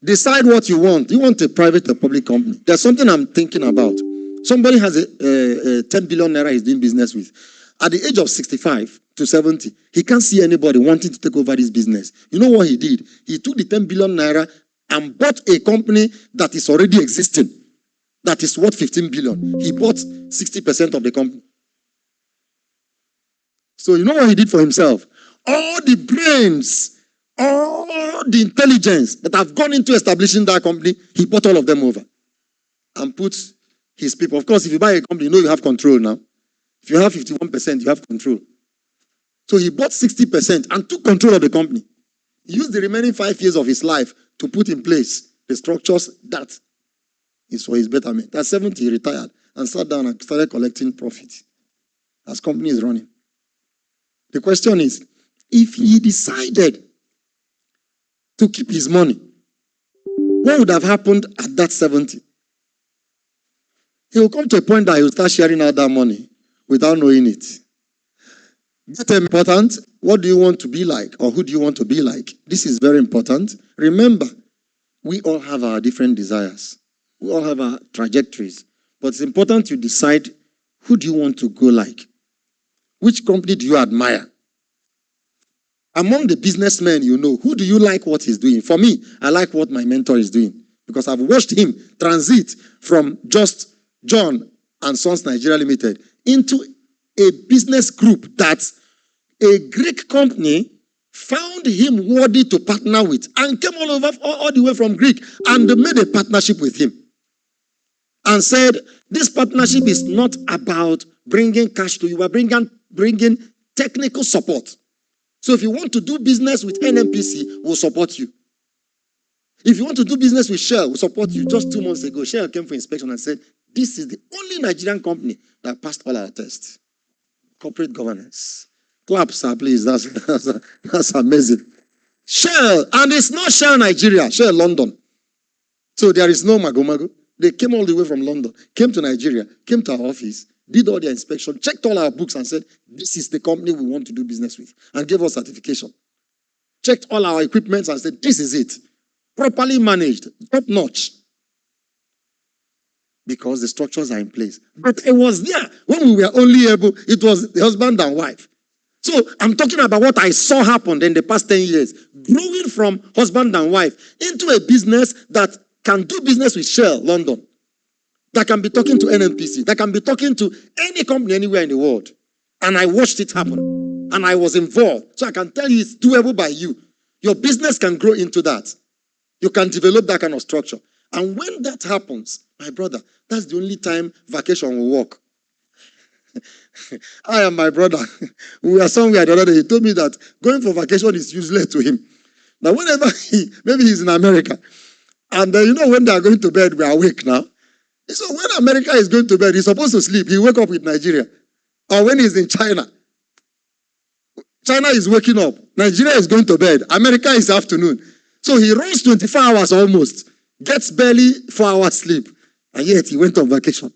Decide what you want. You want a private or public company? There's something I'm thinking about. Somebody has a 10 billion naira he's doing business with. At the age of 65 to 70, he can't see anybody wanting to take over this business. You know what he did? He took the 10 billion naira and bought a company that is already existing. That is worth 15 billion. He bought 60% of the company. So you know what he did for himself? all the brains, all the intelligence that have gone into establishing that company, he bought all of them over and put his people. Of course, if you buy a company, you know you have control now. If you have 51%, you have control. So he bought 60% and took control of the company. He used the remaining 5 years of his life to put in place the structures that is for his betterment. At 70, he retired and sat down and started collecting profit as company is running. The question is, if he decided to keep his money, what would have happened at that 70? He will come to a point that he will start sharing out that money without knowing it. That's important. What do you want to be like, or who do you want to be like? This is very important. Remember, we all have our different desires. We all have our trajectories. But it's important to decide, who do you want to go like? Which company do you admire? Among the businessmen you know, who do you like what he's doing? For me, I like what my mentor is doing because I've watched him transit from just John and Sons Nigeria Limited into a business group that a Greek company found him worthy to partner with and came all the way from Greek and they made a partnership with him and said, this partnership is not about bringing cash to you, but bringing technical support. So if you want to do business with NNPC, we'll support you. If you want to do business with Shell, we'll support you. Just 2 months ago, Shell came for inspection and said, this is the only Nigerian company that passed all our tests. Corporate governance. Clap, sir, please. That's amazing. Shell, and it's not Shell Nigeria, Shell London. So there is no mago-mago. They came all the way from London, came to Nigeria, came to our office, did all their inspection, checked all our books and said, this is the company we want to do business with, and gave us certification. Checked all our equipment and said, this is it. Properly managed, top notch. Because the structures are in place. But it was there when we were only able, it was the husband and wife. So I'm talking about what I saw happen in the past 10 years. Growing from husband and wife into a business that can do business with Shell, London. That can be talking to NNPC. That can be talking to any company anywhere in the world. And I watched it happen. And I was involved. So I can tell you it's doable by you. Your business can grow into that. You can develop that kind of structure. And when that happens, my brother, that's the only time vacation will work. I and my brother, we were somewhere the other day. He told me that going for vacation is useless to him. Now, whenever maybe he's in America, and when they are going to bed, we are awake now. So when America is going to bed, he's supposed to sleep. He wake up with Nigeria. Or when he's in China, China is waking up. Nigeria is going to bed. America is afternoon. So he runs 24 hours almost, gets barely 4 hours sleep. And yet he went on vacation.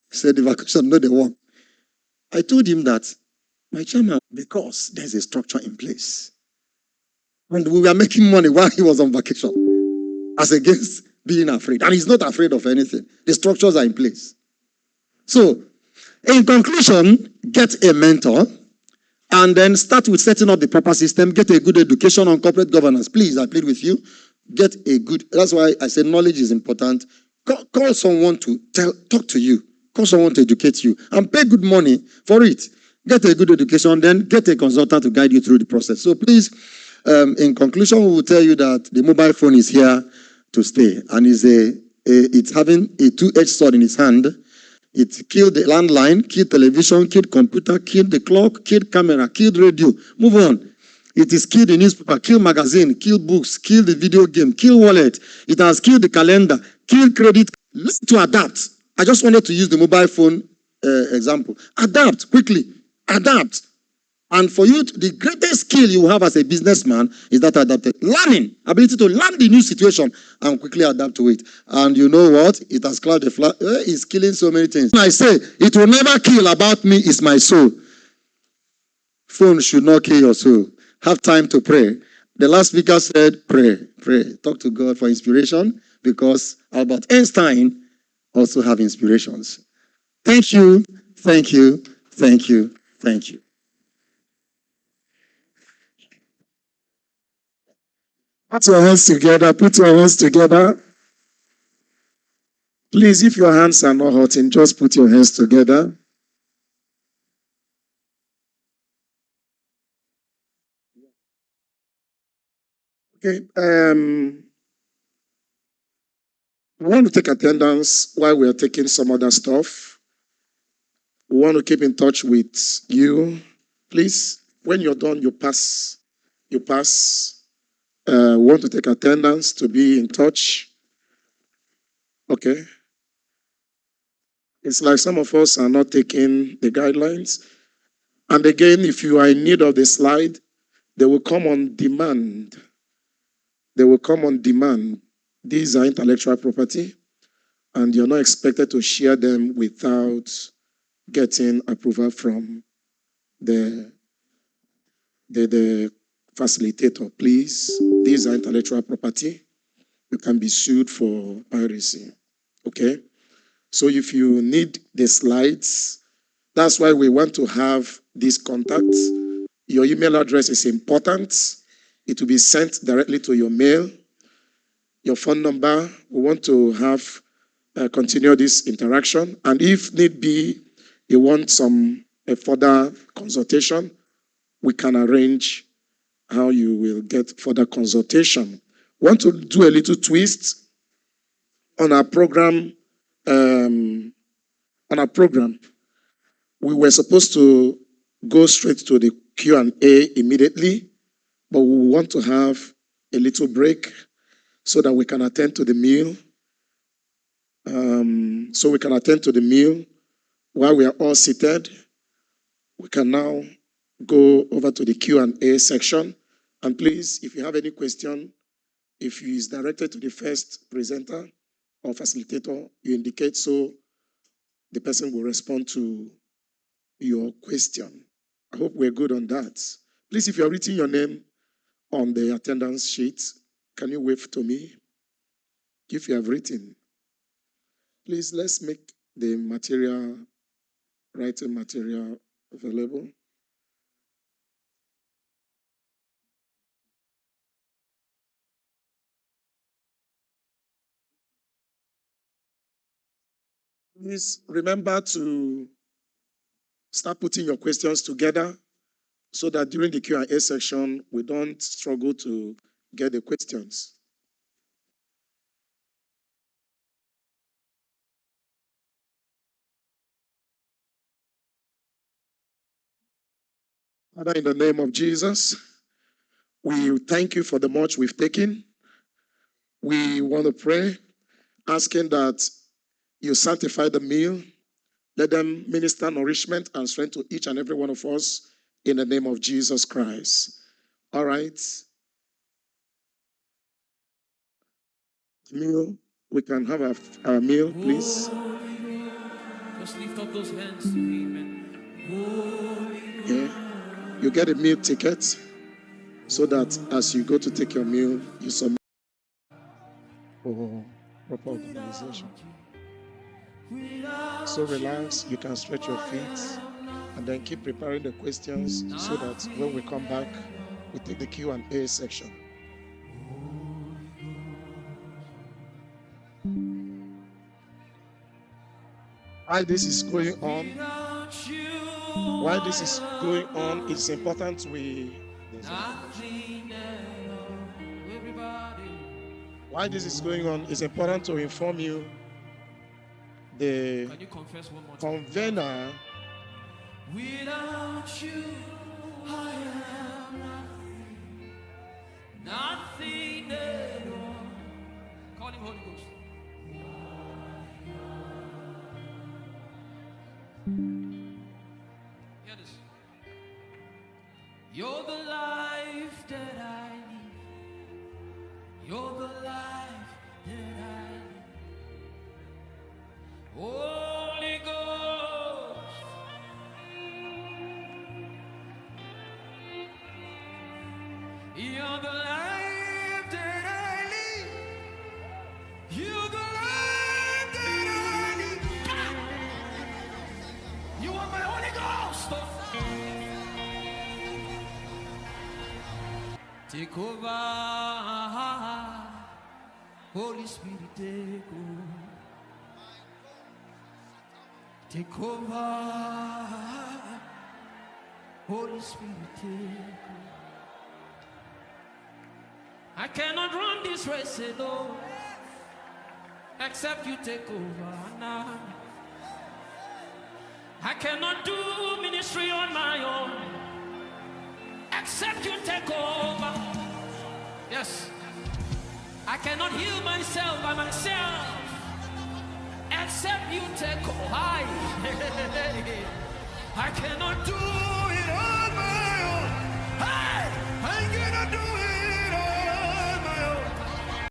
He said the vacation, not the work. I told him that, my chairman, because there's a structure in place. And we were making money while he was on vacation. As against being afraid. And he's not afraid of anything. The structures are in place. So, in conclusion, get a mentor and then start with setting up the proper system. Get a good education on corporate governance. Please, I plead with you. Get a good, that's why I said knowledge is important. Call someone to talk to you. Call someone to educate you. And pay good money for it. Get a good education, then get a consultant to guide you through the process. So please, in conclusion, we will tell you that the mobile phone is here to stay. And it's having a two-edged sword in its hand. It killed the landline, killed television, killed computer, killed the clock, killed camera, killed radio. Move on. It is killed the newspaper, killed magazine, killed books, killed the video game, killed wallet. It has killed the calendar, killed credit. Learn to adapt. I just wanted to use the mobile phone example. Adapt quickly. Adapt. And for you, the greatest skill you have as a businessman is that adapted. Learning, ability to learn the new situation and quickly adapt to it. And you know what? It has clouded the flag. It's killing so many things. I say, it will never kill about me is my soul. Phone should not kill your soul. Have time to pray. The last speaker said, pray, pray. Talk to God for inspiration because Albert Einstein also have inspirations. Thank you, thank you, thank you, thank you. Put your hands together. Put your hands together. Please, if your hands are not hurting, just put your hands together. Okay. We want to take attendance while we are taking some other stuff. We want to keep in touch with you. Please, when you're done, you pass. You pass. We want to take attendance to be in touch. Okay. It's like some of us are not taking the guidelines. And again, if you are in need of the slide, they will come on demand. They will come on demand. These are intellectual property, and you're not expected to share them without getting approval from the facilitator. Please, these are intellectual property. You can be sued for piracy. Okay? So if you need the slides, that's why we want to have these contacts. Your email address is important. It will be sent directly to your mail. Your phone number, we want to have continue this interaction. And if need be, you want a further consultation, we can arrange how you will get further consultation. Want to do a little twist on our program. We were supposed to go straight to the Q&A immediately, but we want to have a little break so that we can attend to the meal. While we are all seated, we can now go over to the Q&A section. And please, if you have any question, if it is directed to the first presenter or facilitator, you indicate so the person will respond to your question. I hope we're good on that. Please, if you're writing your name on the attendance sheet, can you wave to me? If you have written, please, let's make the writing material available. Please remember to start putting your questions together so that during the Q&A section, we don't struggle to get the questions. Father, in the name of Jesus, we thank you for the much we've taken. We want to pray, asking that you sanctify the meal. Let them minister nourishment and strength to each and every one of us in the name of Jesus Christ. All right. Meal. We can have our meal, please. Just lift up those hands to Him. Yeah. You get a meal ticket so that as you go to take your meal, you submit for proper organization. So relax, you can stretch your feet and then keep preparing the questions so that when we come back, we take the Q&A section. While this is going on, it's important to inform you the convener. Without you, I am nothing at all. Call Him Holy Ghost. Hear this. You're the life that I live. You're the life that I live. Holy Ghost. You're the life that I live. You're the life that I live. You are my Holy Ghost. Take over, Holy Spirit, take over. Take over, Holy Spirit, take over. I cannot run this race alone, except you take over now. I cannot do ministry on my own, except you take over. Yes. I cannot heal myself by myself, except you take over. I cannot do it on my own.